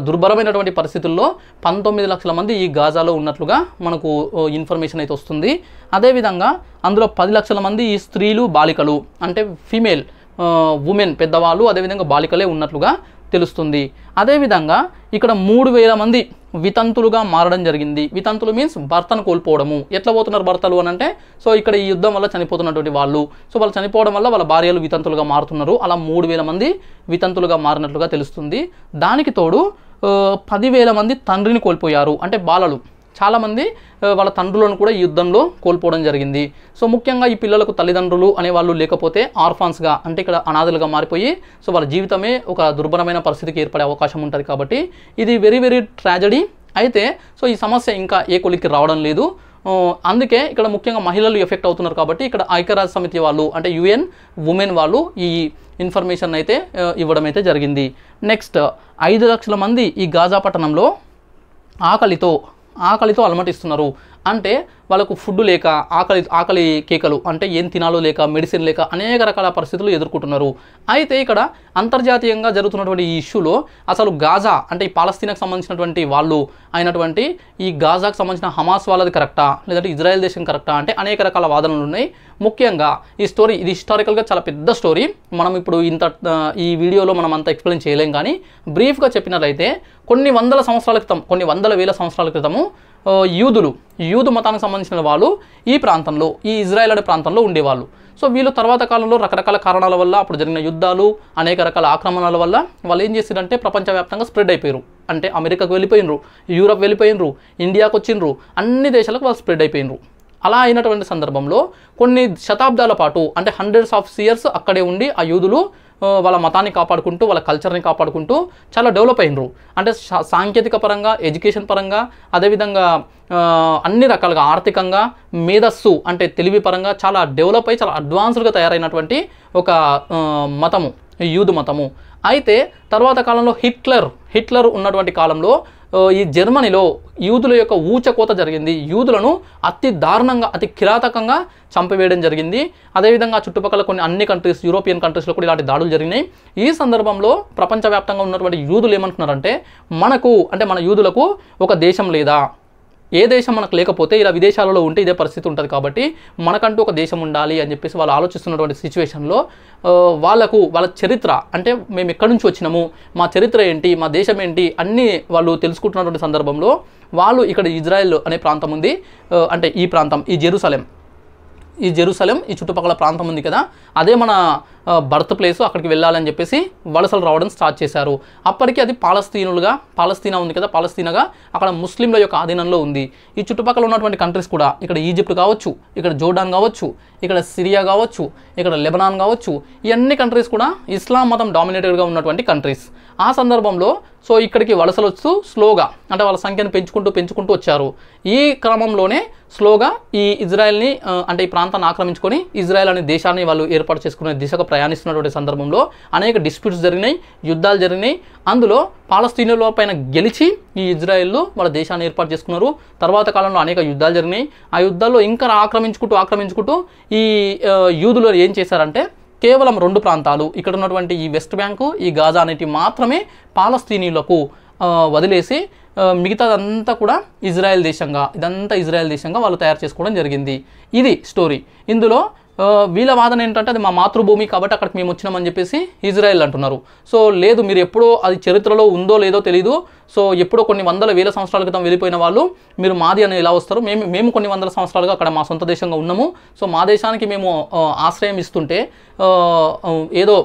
దుర్భరమైనటువంటి పరిస్థితుల్లో 19 లక్షల మంది ఈ గాజాలో ఉన్నట్లుగా మనకు ఇన్ఫర్మేషన్ అయితే వస్తుంది. అదేవిధంగా అందులో 10 లక్షల మంది ఈ స్త్రీలు, బాలికలు, అంటే ఫీమేల్ ఉమెన్, పెద్దవాళ్ళు, అదేవిధంగా బాలికలే ఉన్నట్లుగా తెలుస్తుంది. అదేవిధంగా ఇక్కడ 3,000 మంది వితంతులుగా మారడం జరిగింది. వితంతులు మీన్స్ భర్తను కోల్పోవడము. ఎట్లా పోతున్నారు భర్తలు అని అంటే, సో ఇక్కడ ఈ యుద్ధం వల్ల చనిపోతున్నటువంటి వాళ్ళు, సో వాళ్ళు చనిపోవడం వల్ల వాళ్ళ భార్యలు వితంతులుగా మారుతున్నారు. అలా 3,000 మంది వితంతులుగా మారినట్లుగా తెలుస్తుంది. దానికి తోడు 10,000 మంది తండ్రిని కోల్పోయారు, అంటే బాలలు. చాలామంది వాళ్ళ తండ్రులను కూడా ఈ యుద్ధంలో కోల్పోవడం జరిగింది. సో ముఖ్యంగా ఈ పిల్లలకు తల్లిదండ్రులు అనేవాళ్ళు లేకపోతే ఆర్ఫాన్స్గా, అంటే ఇక్కడ అనాథలుగా మారిపోయి, సో వాళ్ళ జీవితమే ఒక దుర్భరమైన పరిస్థితికి ఏర్పడే అవకాశం ఉంటుంది. కాబట్టి ఇది వెరీ ట్రాజడీ. అయితే సో ఈ సమస్య ఇంకా ఏ కొలిక్కి రావడం లేదు. అందుకే ఇక్కడ ముఖ్యంగా మహిళలు ఎఫెక్ట్ అవుతున్నారు కాబట్టి ఇక్కడ ఐక్యరాజ్య సమితి వాళ్ళు అంటే UN ఉమెన్ వాళ్ళు ఈ ఇన్ఫర్మేషన్ అయితే ఇవ్వడం అయితే జరిగింది. నెక్స్ట్ 5 లక్షల మంది ఈ గాజా పట్టణంలో ఆకలితో అలమటిస్తున్నారు. అంటే వాళ్ళకు ఫుడ్ లేక ఆకలి కేకలు, అంటే ఏం తినాలో లేక, మెడిసిన్ లేక అనేక రకాల పరిస్థితులు ఎదుర్కొంటున్నారు. అయితే ఇక్కడ అంతర్జాతీయంగా జరుగుతున్నటువంటి ఈ ఇష్యూలో అసలు గాజా అంటే ఈ పాలస్తీనాకు సంబంధించినటువంటి వాళ్ళు అయినటువంటి ఈ గాజాకు సంబంధించిన హమాస్ వాళ్ళది కరెక్టా లేదంటే ఇజ్రాయెల్ దేశం కరెక్టా అంటే అనేక రకాల వాదనలు ఉన్నాయి. ముఖ్యంగా ఈ స్టోరీ ఇది హిస్టారికల్గా చాలా పెద్ద స్టోరీ. మనం ఇప్పుడు ఈ వీడియోలో మనం అంత ఎక్స్ప్లెయిన్ చేయలేం. కానీ బ్రీఫ్గా చెప్పినట్లయితే కొన్ని వందల సంవత్సరాల క్రితం, కొన్ని వందల వేల సంవత్సరాల క్రితము యూదు మతానికి సంబంధించిన వాళ్ళు ఈ ప్రాంతంలో, ఈ ఇజ్రాయెల్ అనే ప్రాంతంలో ఉండేవాళ్ళు. సో వీళ్ళు తర్వాత కాలంలో రకరకాల కారణాల వల్ల, అప్పుడు జరిగిన యుద్ధాలు, అనేక రకాల ఆక్రమణల వల్ల వాళ్ళు ఏం చేశారంటే ప్రపంచవ్యాప్తంగా స్ప్రెడ్ అయిపోయారు. అంటే అమెరికాకు వెళ్ళిపోయినరు, యూరప్ వెళ్ళిపోయినరు, ఇండియాకు వచ్చిండ్రు, అన్ని దేశాలకు వాళ్ళు స్ప్రెడ్ అయిపోయినరు. అలా అయినటువంటి సందర్భంలో కొన్ని శతాబ్దాల పాటు అంటే హండ్రెడ్స్ ఆఫ్ ఇయర్స్ అక్కడే ఉండి ఆ యూదులు వాళ్ళ మతాన్ని కాపాడుకుంటూ, వాళ్ళ కల్చర్ని కాపాడుకుంటూ చాలా డెవలప్ అయినరు. అంటే సాంకేతిక పరంగా, ఎడ్యుకేషన్ పరంగా, అదేవిధంగా అన్ని రకాలుగా ఆర్థికంగా, మేధస్సు అంటే తెలివి పరంగా చాలా డెవలప్ అయ్యి చాలా అడ్వాన్స్డ్గా తయారైనటువంటి ఒక మతము యూదు మతము. అయితే తర్వాత కాలంలో హిట్లర్ ఉన్నటువంటి కాలంలో ఈ జర్మనీలో యూదుల యొక్క ఊచకోత జరిగింది. యూదులను అతి దారుణంగా, అతి కిరాతకంగా చంపివేయడం జరిగింది. అదేవిధంగా చుట్టుపక్కల కొన్ని అన్ని కంట్రీస్, యూరోపియన్ కంట్రీస్లో కూడా ఇలాంటి దాడులు జరిగినాయి. ఈ సందర్భంలో ప్రపంచవ్యాప్తంగా ఉన్నటువంటి యూదులు ఏమంటున్నారంటే మన యూదులకు ఒక దేశం లేదా, ఏ దేశం మనకు లేకపోతే ఇలా విదేశాలలో ఉంటే ఇదే పరిస్థితి ఉంటుంది కాబట్టి మనకంటూ ఒక దేశం ఉండాలి అని చెప్పేసి వాళ్ళు ఆలోచిస్తున్నటువంటి సిచ్యువేషన్లో వాళ్ళ చరిత్ర అంటే మేము ఎక్కడి నుంచి వచ్చినాము, మా చరిత్ర ఏంటి, మా దేశం ఏంటి అన్నీ వాళ్ళు తెలుసుకుంటున్నటువంటి సందర్భంలో వాళ్ళు ఇక్కడ ఇజ్రాయెల్ అనే ప్రాంతం ఉంది, అంటే ఈ ప్రాంతం ఈ జెరూసలేం ఈ చుట్టుపక్కల ప్రాంతం ఉంది కదా, అదే మన బర్త్ ప్లేసు, అక్కడికి వెళ్ళాలని చెప్పేసి వలసలు రావడం స్టార్ట్ చేశారు. అప్పటికి అది పాలస్తీనా ఉంది కదా, పాలస్తీనాగా అక్కడ ముస్లింల యొక్క ఆధీనంలో ఉంది. ఈ చుట్టుపక్కల ఉన్నటువంటి కంట్రీస్ కూడా, ఇక్కడ ఈజిప్ట్ కావచ్చు, ఇక్కడ జోర్డాన్ కావచ్చు, ఇక్కడ సిరియా కావచ్చు, ఇక్కడ లెబనాన్ కావచ్చు, ఈ అన్ని కంట్రీస్ కూడా ఇస్లాం మతం డామినేటెడ్గా ఉన్నటువంటి కంట్రీస్. ఆ సందర్భంలో సో ఇక్కడికి వలసలు వస్తూ స్లోగా అంటే వాళ్ళ సంఖ్యను పెంచుకుంటూ వచ్చారు. ఈ క్రమంలోనే స్లోగా ఈ ఇజ్రాయెల్ని అంటే ఈ ప్రాంతాన్ని ఆక్రమించుకొని ఇజ్రాయెల్ అనే దేశాన్ని వాళ్ళు ఏర్పాటు చేసుకునే దిశగా ప్రయాణిస్తున్నటువంటి సందర్భంలో అనేక డిస్ప్యూట్స్ జరిగినాయి, యుద్ధాలు జరిగినాయి. అందులో పాలస్తీనుల పైన గెలిచి ఈ ఇజ్రాయెల్లో వాళ్ళ దేశాన్ని ఏర్పాటు చేసుకున్నారు. తర్వాత కాలంలో అనేక యుద్ధాలు జరిగినాయి. ఆ యుద్ధాల్లో ఇంకా ఆక్రమించుకుంటూ ఈ యూదులు ఏం చేశారంటే కేవలం 2 ప్రాంతాలు, ఇక్కడ ఉన్నటువంటి ఈ వెస్ట్ బ్యాంకు, ఈ గాజా అనేటివి మాత్రమే పాలస్తీనీయులకు వదిలేసి మిగతాదంతా కూడా ఇజ్రాయెల్ దేశంగా వాళ్ళు తయారు చేసుకోవడం జరిగింది. ఇది స్టోరీ. ఇందులో వీళ్ళ వాదన ఏంటంటే అది మా మాతృభూమి కాబట్టి అక్కడికి మేము వచ్చినామని చెప్పేసి ఇజ్రాయెల్ అంటున్నారు. సో లేదు, మీరు ఎప్పుడో అది చరిత్రలో ఉందో లేదో తెలీదు, సో ఎప్పుడో కొన్ని వందల వేల సంవత్సరాల క్రితం వెళ్ళిపోయిన వాళ్ళు మీరు మాది అని ఎలా వస్తారు, మేము కొన్ని వందల సంవత్సరాలుగా అక్కడ మా సొంత దేశంగా ఉన్నాము, సో మా దేశానికి మేము ఆశ్రయం ఇస్తుంటే ఏదో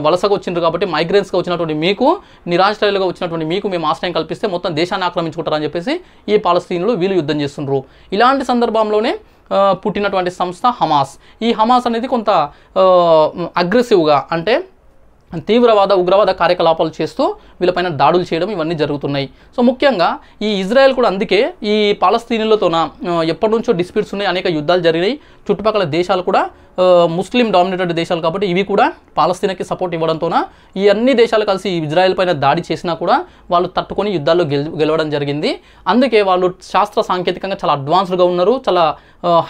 వలసగా వచ్చిండ్రు కాబట్టి మైగ్రెంట్స్గా వచ్చినటువంటి మీకు, నిరాశ్రయాలుగా వచ్చినటువంటి మీకు మేము ఆశ్రయం కల్పిస్తే మొత్తం దేశాన్ని ఆక్రమించుకుంటారని చెప్పేసి ఈ పాలస్తీనులు వీళ్ళు యుద్ధం చేస్తుండ్రు. ఇలాంటి సందర్భంలోనే పుట్టినటువంటి సంస్థ హమాస్. ఈ హమాస్ అనేది కొంత అగ్రెసివ్గా అంటే తీవ్రవాద ఉగ్రవాద కార్యకలాపాలు చేస్తూ వీళ్ళపైన దాడులు చేయడం ఇవన్నీ జరుగుతున్నాయి. సో ముఖ్యంగా ఈ ఇజ్రాయెల్ కూడా అందుకే ఈ పాలస్తీనులతోన ఎప్పటి నుంచో డిస్ప్యూట్స్ ఉన్నాయి, అనేక యుద్ధాలు జరిగినాయి. చుట్టుపక్కల దేశాలు కూడా ముస్లిం డామినేటెడ్ దేశాలు కాబట్టి ఇవి కూడా పాలస్తీనాకి సపోర్ట్ ఇవ్వడంతోన ఈ అన్ని దేశాలు కలిసి ఇజ్రాయెల్ పైన దాడి చేసినా కూడా వాళ్ళు తట్టుకొని యుద్ధాల్లో గెలవడం జరిగింది. అందుకే వాళ్ళు శాస్త్ర సాంకేతికంగా చాలా అడ్వాన్స్డ్గా ఉన్నారు, చాలా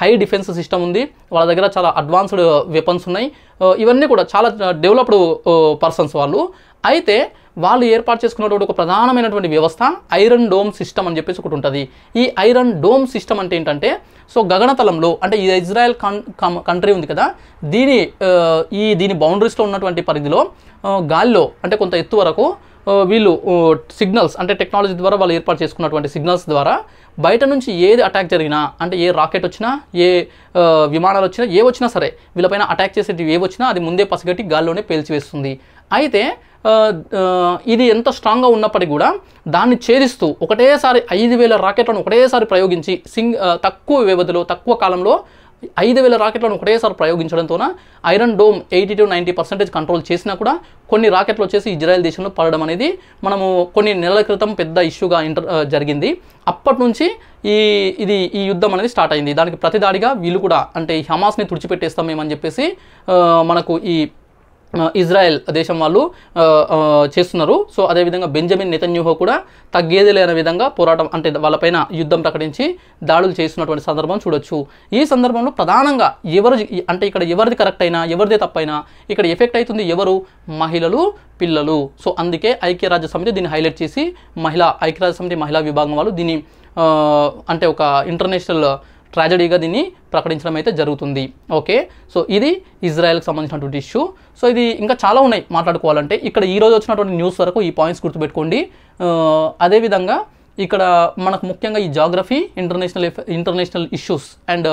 హై డిఫెన్స్ సిస్టమ్ ఉంది, వాళ్ళ దగ్గర చాలా అడ్వాన్స్డ్ వెపన్స్ ఉన్నాయి. ఇవన్నీ కూడా చాలా డెవలప్డ్ పర్సన్స్ వాళ్ళు. అయితే వాళ్ళు ఏర్పాటు చేసుకున్నటువంటి ఒక ప్రధానమైనటువంటి వ్యవస్థ ఐరన్ డోమ్ సిస్టమ్ అని చెప్పేసి ఒకటి ఉంటుంది. ఈ ఐరన్ డోమ్ సిస్టమ్ అంటే ఏంటంటే సో గగనతలంలో అంటే ఈ ఇజ్రాయెల్ కంట్రీ ఉంది కదా, దీని బౌండరీస్లో ఉన్నటువంటి పరిధిలో గాలిలో అంటే కొంత ఎత్తు వరకు వీళ్ళు సిగ్నల్స్ అంటే టెక్నాలజీ ద్వారా వాళ్ళు ఏర్పాటు చేసుకున్నటువంటి సిగ్నల్స్ ద్వారా బయట నుంచి ఏది అటాక్ జరిగినా అంటే ఏ రాకెట్ వచ్చినా, ఏ విమానాలు వచ్చినా, ఏ వచ్చినా సరే వీళ్ళపైన అటాక్ చేసేటివి ఏ వచ్చినా అది ముందే పసిగట్టి గాల్లోనే పేల్చివేస్తుంది. అయితే ఇది ఎంత స్ట్రాంగ్గా ఉన్నప్పటికీ కూడా దాన్ని ఛేదిస్తూ ఒకటేసారి 5000 రాకెట్లను ఒకటేసారి ప్రయోగించి తక్కువ వ్యవధిలో తక్కువ కాలంలో 5,000 రాకెట్లను ఒకటేసారి ప్రయోగించడంతోన ఐరన్ డోమ్ 80 to 90% కంట్రోల్ చేసినా కూడా కొన్ని రాకెట్లు వచ్చేసి ఇజ్రాయెల్ దేశంలో పడడం అనేది మనము కొన్ని నెలల క్రితం పెద్ద ఇష్యూగా జరిగింది. అప్పటి నుంచి ఈ యుద్ధం అనేది స్టార్ట్ అయింది. దానికి ప్రతిదాడిగా వీళ్ళు కూడా అంటే ఈ హమాస్ని తుడిచిపెట్టేస్తాం మేమని చెప్పేసి మనకు ఈ ఇజ్రాయెల్ దేశం వాళ్ళు చేస్తున్నారు. సో అదేవిధంగా బెంజమిన్ నెతన్యాహు కూడా తగ్గేది లేని విధంగా పోరాటం అంటే వాళ్ళపైన యుద్ధం ప్రకటించి దాడులు చేస్తున్నటువంటి సందర్భం చూడొచ్చు. ఈ సందర్భంలో ప్రధానంగా అంటే ఇక్కడ ఎవరిది కరెక్ట్ అయినా ఎవరిదే తప్పైనా ఇక్కడ ఎఫెక్ట్ అవుతుంది ఎవరు? మహిళలు, పిల్లలు. సో అందుకే ఐక్యరాజ్య సమితి దీన్ని హైలైట్ చేసి ఐక్యరాజ్య సమితి మహిళా విభాగం వాళ్ళు దీన్ని అంటే ఒక ఇంటర్నేషనల్ ట్రాజడీగా దీన్ని ప్రకటించడం అయితే జరుగుతుంది. ఓకే, సో ఇది ఇజ్రాయెల్కి సంబంధించినటువంటి ఇష్యూ. సో ఇది ఇంకా చాలా ఉన్నాయి మాట్లాడుకోవాలంటే. ఇక్కడ ఈరోజు వచ్చినటువంటి న్యూస్ వరకు ఈ పాయింట్స్ గుర్తుపెట్టుకోండి. అదేవిధంగా ఇక్కడ మనకు ముఖ్యంగా ఈ geography, international issues and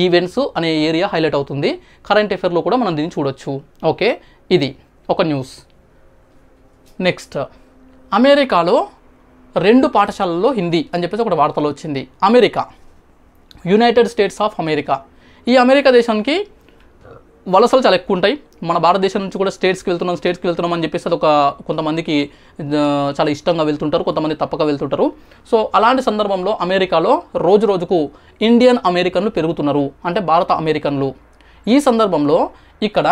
events అనే ఏరియా హైలైట్ అవుతుంది. కరెంట్ అఫేర్లో కూడా మనం దీన్ని చూడొచ్చు. ఓకే, ఇది ఒక న్యూస్. నెక్స్ట్, అమెరికాలో 2 పాఠశాలల్లో హిందీ అని చెప్పేసి ఒకటి వార్తలో వచ్చింది. United states of America. ఈ అమెరికా దేశానికి వలసలు చాలా ఎక్కువ ఉంటాయి. మన భారతదేశం నుంచి కూడా స్టేట్స్కి వెళ్తున్నాం అని చెప్పేసి అది కొంతమందికి చాలా ఇష్టంగా వెళ్తుంటారు, కొంతమంది తప్పక వెళ్తుంటారు. సో అలాంటి సందర్భంలో అమెరికాలో రోజు రోజుకు ఇండియన్ అమెరికన్లు పెరుగుతున్నారు, అంటే భారత అమెరికన్లు. ఈ సందర్భంలో ఇక్కడ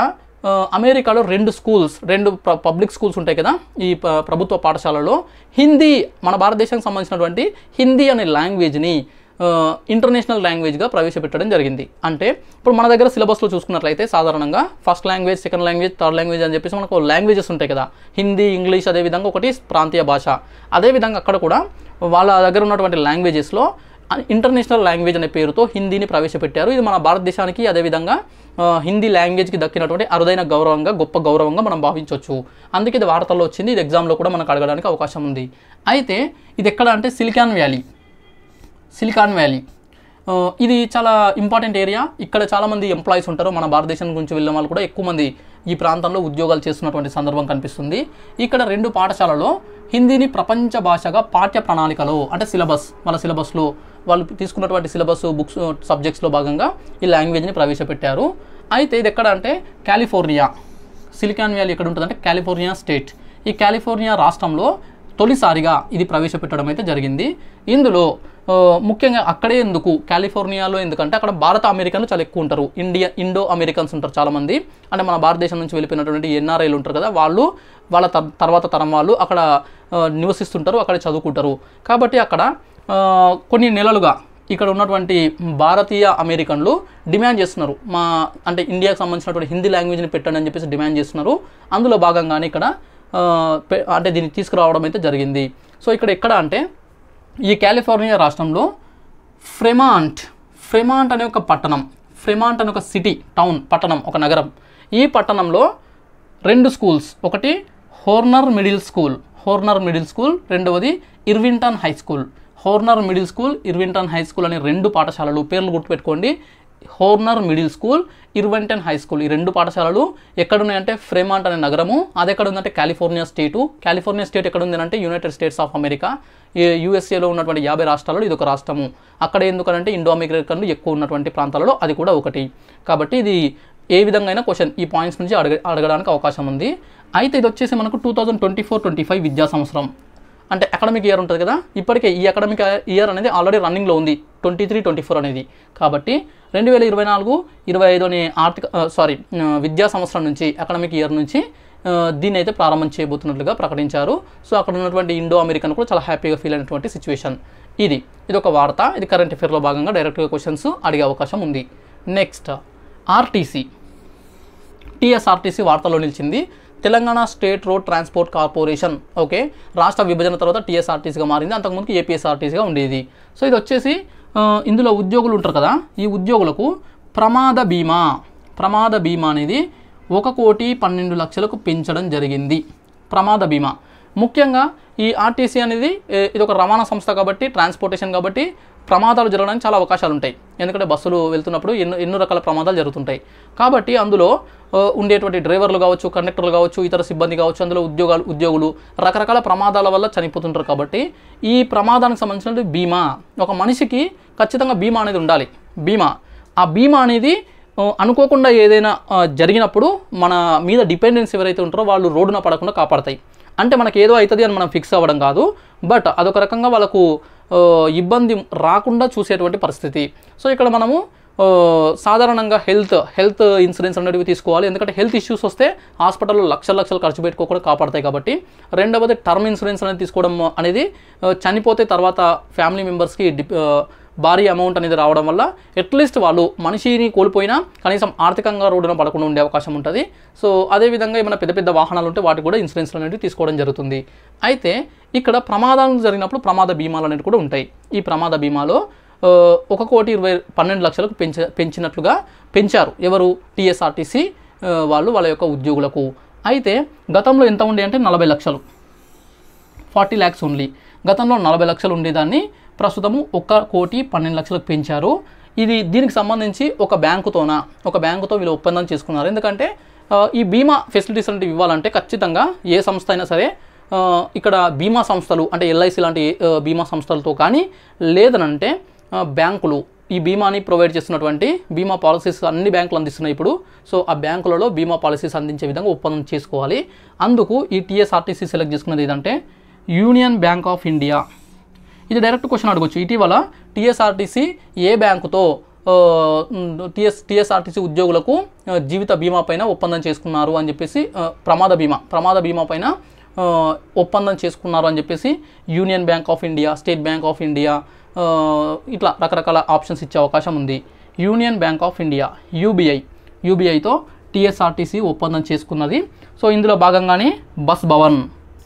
అమెరికాలో 2 పబ్లిక్ స్కూల్స్ ఉంటాయి కదా, ఈ ప్రభుత్వ పాఠశాలలో హిందీ, మన భారతదేశానికి సంబంధించినటువంటి హిందీ అనే లాంగ్వేజ్ని ఇంటర్నేషనల్ లాంగ్వేజ్గా ప్రవేశపెట్టడం జరిగింది. అంటే ఇప్పుడు మన దగ్గర సిలబస్లో చూసుకున్నట్లయితే సాధారణంగా first language, second language, third language అని చెప్పేసి మనకు లాంగ్వేజెస్ ఉంటాయి కదా, హిందీ, ఇంగ్లీష్, అదేవిధంగా ఒకటి ప్రాంతీయ భాష. అదేవిధంగా అక్కడ కూడా వాళ్ళ దగ్గర ఉన్నటువంటి లాంగ్వేజెస్లో ఇంటర్నేషనల్ లాంగ్వేజ్ అనే పేరుతో హిందీని ప్రవేశపెట్టారు. ఇది మన భారతదేశానికి అదేవిధంగా హిందీ లాంగ్వేజ్కి దక్కినటువంటి అరుదైన గౌరవంగా, గొప్ప గౌరవంగా మనం భావించవచ్చు. అందుకే ఇది వార్తల్లో వచ్చింది, ఇది ఎగ్జామ్లో కూడా మనకు అడగడానికి అవకాశం ఉంది. అయితే ఇది ఎక్కడ అంటే సిలికాన్ వ్యాలీ ఇది చాలా ఇంపార్టెంట్ ఏరియా. ఇక్కడ చాలామంది ఎంప్లాయీస్ ఉంటారు. మన భారతదేశం గురించి వెళ్ళిన వాళ్ళు కూడా ఎక్కువ మంది ఈ ప్రాంతంలో ఉద్యోగాలు చేస్తున్నటువంటి సందర్భం కనిపిస్తుంది. ఇక్కడ 2 పాఠశాలలో హిందీని ప్రపంచ భాషగా పాఠ్య ప్రణాళికలో అంటే వాళ్ళ సిలబస్లో వాళ్ళు తీసుకున్నటువంటి సిలబస్ బుక్స్ సబ్జెక్ట్స్లో భాగంగా ఈ లాంగ్వేజ్ని ప్రవేశపెట్టారు. అయితే ఇది ఎక్కడ అంటే కాలిఫోర్నియా. సిలికాన్ వ్యాలీ ఎక్కడ ఉంటుందంటే కాలిఫోర్నియా స్టేట్. ఈ కాలిఫోర్నియా రాష్ట్రంలో తొలిసారిగా ఇది ప్రవేశపెట్టడం అయితే జరిగింది. ఇందులో ముఖ్యంగా అక్కడే కాలిఫోర్నియాలో ఎందుకంటే అక్కడ భారత అమెరికన్లు చాలా ఎక్కువ ఉంటారు. ఇండో అమెరికన్స్ ఉంటారు చాలామంది. అంటే మన భారతదేశం నుంచి వెళ్ళిపోయినటువంటి ఎన్ఆర్ఐలు ఉంటారు కదా, వాళ్ళ తర్వాత తరం వాళ్ళు అక్కడ నివసిస్తుంటారు, అక్కడ చదువుకుంటారు. కాబట్టి అక్కడ కొన్ని నెలలుగా ఇక్కడ ఉన్నటువంటి భారతీయ అమెరికన్లు డిమాండ్ చేస్తున్నారు, అంటే ఇండియాకి సంబంధించినటువంటి హిందీ లాంగ్వేజ్ని పెట్టండి అని చెప్పేసి డిమాండ్ చేస్తున్నారు. అందులో భాగంగానే ఇక్కడ అంటే దీన్ని తీసుకురావడం అయితే జరిగింది. సో ఇక్కడ ఎక్కడ అంటే ఈ కాలిఫోర్నియా రాష్ట్రంలో ఫ్రెమాంట్ అనే ఒక పట్టణం, ఫ్రెమాంట్ అనే ఒక పట్టణం, ఒక నగరం. ఈ పట్టణంలో 2 స్కూల్స్, ఒకటి హోర్నర్ మిడిల్ స్కూల్, రెండవది Irvington high school. Horner middle school, Irvington high school అనే 2 పాఠశాలలు, పేర్లు గుర్తుపెట్టుకోండి. Horner middle school, Irvington high school. ఈ 2 పాఠశాలలు ఎక్కడున్నాయంటే ఫ్రెమాంట్ అనే నగరము. అది ఎక్కడ ఉందంటే కాలిఫోర్నియా స్టేట్ ఎక్కడ ఉంది అంటే యునైటెడ్ స్టేట్స్ ఆఫ్ అమెరికా. యూఎస్ఏలో ఉన్నటువంటి 50 రాష్ట్రాలలో ఇది ఒక రాష్ట్రము. అక్కడ ఎందుకంటే ఇండో అమెరికన్లు ఎక్కువ ఉన్నటువంటి ప్రాంతాలలో అది కూడా ఒకటి. కాబట్టి ఇది ఏ విధంగా క్వశ్చన్ ఈ పాయింట్స్ నుంచి అడగడానికి అవకాశం ఉంది. అయితే ఇది వచ్చేసి మనకు 2024-25 విద్యా సంవత్సరం అంటే అకాడమిక్ ఇయర్ ఉంటుంది కదా. ఇప్పటికే ఈ అకాడమిక్ ఇయర్ అనేది ఆల్రెడీ రన్నింగ్లో ఉంది 23-24 అనేది. కాబట్టి 2024-25 అనే విద్యా సంవత్సరం నుంచి, అకాడమిక్ ఇయర్ నుంచి దీన్ని అయితే ప్రారంభం చేయబోతున్నట్లుగా ప్రకటించారు. సో అక్కడ ఉన్నటువంటి ఇండో అమెరికన్ కూడా చాలా హ్యాపీగా ఫీల్ అయినటువంటి సిచ్యువేషన్. ఇది ఒక వార్త. ఇది కరెంట్ అఫేర్లో భాగంగా డైరెక్ట్గా క్వశ్చన్స్ అడిగే అవకాశం ఉంది. నెక్స్ట్, టీఎస్ఆర్టీసీ వార్తలో నిలిచింది. Telangana state road transport corporation. Okay, రాష్ట్ర విభజన తర్వాత టీఎస్ఆర్టీసీగా మారింది. అంతకుముందు ఏపీఎస్ఆర్టీసీగా ఉండేది. సో ఇది వచ్చేసి ఇందులో ఉద్యోగులు ఉంటారు కదా, ఈ ఉద్యోగులకు ప్రమాద బీమా అనేది 1,12,00,000కు పెంచడం జరిగింది. ప్రమాద బీమా ముఖ్యంగా ఈ ఆర్టీసీ అనేది ఇది ఒక రవాణా సంస్థ కాబట్టి, ట్రాన్స్పోర్టేషన్ కాబట్టి ప్రమాదాలు జరగడానికి చాలా అవకాశాలు ఉంటాయి. ఎందుకంటే బస్సులు వెళ్తున్నప్పుడు ఎన్నో రకాల ప్రమాదాలు జరుగుతుంటాయి. కాబట్టి అందులో ఉండేటువంటి డ్రైవర్లు కావచ్చు, కండక్టర్లు కావచ్చు, ఇతర సిబ్బంది కావచ్చు, అందులో ఉద్యోగులు రకరకాల ప్రమాదాల వల్ల చనిపోతుంటారు. కాబట్టి ఈ ప్రమాదానికి సంబంధించిన బీమా, ఒక మనిషికి ఖచ్చితంగా బీమా అనేది ఉండాలి. బీమా ఆ బీమా అనేది అనుకోకుండా ఏదైనా జరిగినప్పుడు మన మీద డిపెండెన్స్ ఎవరైతే ఉంటారో వాళ్ళు రోడ్డున పడకుండా కాపాడతాయి. అంటే మనకి ఏదో అవుతుంది అని మనం ఫిక్స్ అవ్వడం కాదు, బట్ అదొక రకంగా వాళ్ళకు ఇబ్బంది రాకుండా చూసేటువంటి పరిస్థితి. సో ఇక్కడ మనము సాధారణంగా హెల్త్ ఇన్సూరెన్స్ అనేవి తీసుకోవాలి, ఎందుకంటే హెల్త్ ఇష్యూస్ వస్తే హాస్పిటల్లో లక్షలు ఖర్చు పెట్టుకోకుండా కాపాడతాయి కాబట్టి. రెండవది టర్మ్ ఇన్సూరెన్స్ అనేది తీసుకోవడం అనేది చనిపోతే తర్వాత ఫ్యామిలీ మెంబర్స్కి భారీ అమౌంట్ అనేది రావడం వల్ల అట్లీస్ట్ వాళ్ళు మనిషిని కోల్పోయినా కనీసం ఆర్థికంగా రోడ్డున పడకుండా ఉండే అవకాశం ఉంటుంది. సో అదేవిధంగా ఏమైనా పెద్ద వాహనాలు ఉంటే వాటికి కూడా ఇన్సూరెన్స్లు అనేవి తీసుకోవడం జరుగుతుంది. అయితే ఇక్కడ ప్రమాదాలు జరిగినప్పుడు ప్రమాద బీమాలు అనేవి కూడా ఉంటాయి. ఈ ప్రమాద బీమాలో 1,12,00,000కు పెంచినట్లుగా పెంచారు. ఎవరు? టీఎస్ఆర్టీసీ వాళ్ళ యొక్క ఉద్యోగులకు. అయితే గతంలో ఎంత ఉండే అంటే 40 లక్షలు, 40 lakhs ఓన్లీ. గతంలో 40 లక్షలు ఉండేదాన్ని ప్రస్తుతము 1,12,00,000కు పెంచారు. దీనికి సంబంధించి ఒక బ్యాంకుతో వీళ్ళు ఒప్పందం చేసుకున్నారు. ఎందుకంటే ఈ బీమా ఫెసిలిటీస్ అంటే ఇవ్వాలంటే ఖచ్చితంగా ఏ సంస్థ అయినా సరే ఇక్కడ బీమా సంస్థలు అంటే ఎల్ఐసి లాంటి బీమా సంస్థలతో కానీ లేదనంటే బ్యాంకులు ఈ బీమాని ప్రొవైడ్ చేస్తున్నటువంటి బీమా పాలసీస్ అన్ని బ్యాంకులు అందిస్తున్నాయి ఇప్పుడు. సో ఆ బ్యాంకులలో బీమా పాలసీస్ అందించే విధంగా ఒప్పందం చేసుకోవాలి. అందుకు ఈ టీఎస్ఆర్టీసీ సెలెక్ట్ చేసుకున్నది ఏదంటే యూనియన్ బ్యాంక్ ఆఫ్ ఇండియా. ఇది డైరెక్ట్ క్వశ్చన్ అడగొచ్చు. ఇటీవల టీఎస్ఆర్టీసీ ఏ బ్యాంకుతో టీఎస్ఆర్టీసీ ఉద్యోగులకు జీవిత బీమా పైన ఒప్పందం చేసుకున్నారు అని చెప్పేసి, ప్రమాద బీమా పైన ఒప్పందం చేసుకున్నారు అని చెప్పేసి Union Bank of India, State Bank of India, ఇట్లా రకరకాల ఆప్షన్స్ ఇచ్చే అవకాశం ఉంది. యూనియన్ బ్యాంక్ ఆఫ్ ఇండియా యూబీఐతో టీఎస్ఆర్టీసీ ఒప్పందం చేసుకున్నది. సో ఇందులో భాగంగానే బస్ భవన్,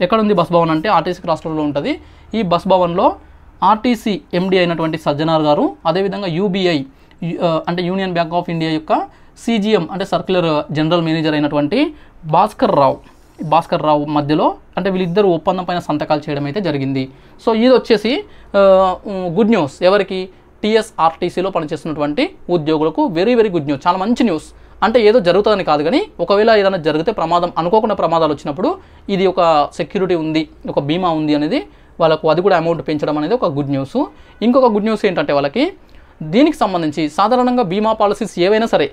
ఎక్కడుంది బస్ భవన్ అంటే ఆర్టీసీ క్రాస్ రోడ్లో ఉంటుంది. ఈ బస్ భవన్లో ఆర్టీసీ ఎండి అయినటువంటి సజ్జనార్ గారు, అదేవిధంగా యూబీఐ అంటే యూనియన్ బ్యాంక్ ఆఫ్ ఇండియా యొక్క సిజిఎం అంటే సర్క్యులర్ జనరల్ మేనేజర్ అయినటువంటి భాస్కర్ రావు మధ్యలో అంటే వీళ్ళిద్దరు ఒప్పందం పైన సంతకాలు చేయడం అయితే జరిగింది. సో ఇది వచ్చేసి గుడ్ న్యూస్ ఎవరికి? టీఎస్ఆర్టీసీలో పనిచేస్తున్నటువంటి ఉద్యోగులకు వెరీ గుడ్ న్యూస్, చాలా మంచి న్యూస్. అంటే ఏదో జరుగుతుందని కాదు, కానీ ఒకవేళ ఏదైనా జరిగితే అనుకోకుండా ప్రమాదాలు వచ్చినప్పుడు ఇది ఒక సెక్యూరిటీ ఉంది, ఒక బీమా ఉంది అనేది వాళ్ళకు, అది కూడా అమౌంట్ పెంచడం అనేది ఒక గుడ్ న్యూస్. ఇంకొక గుడ్ న్యూస్ ఏంటంటే వాళ్ళకి దీనికి సంబంధించి సాధారణంగా బీమా పాలసీస్ ఏవైనా సరే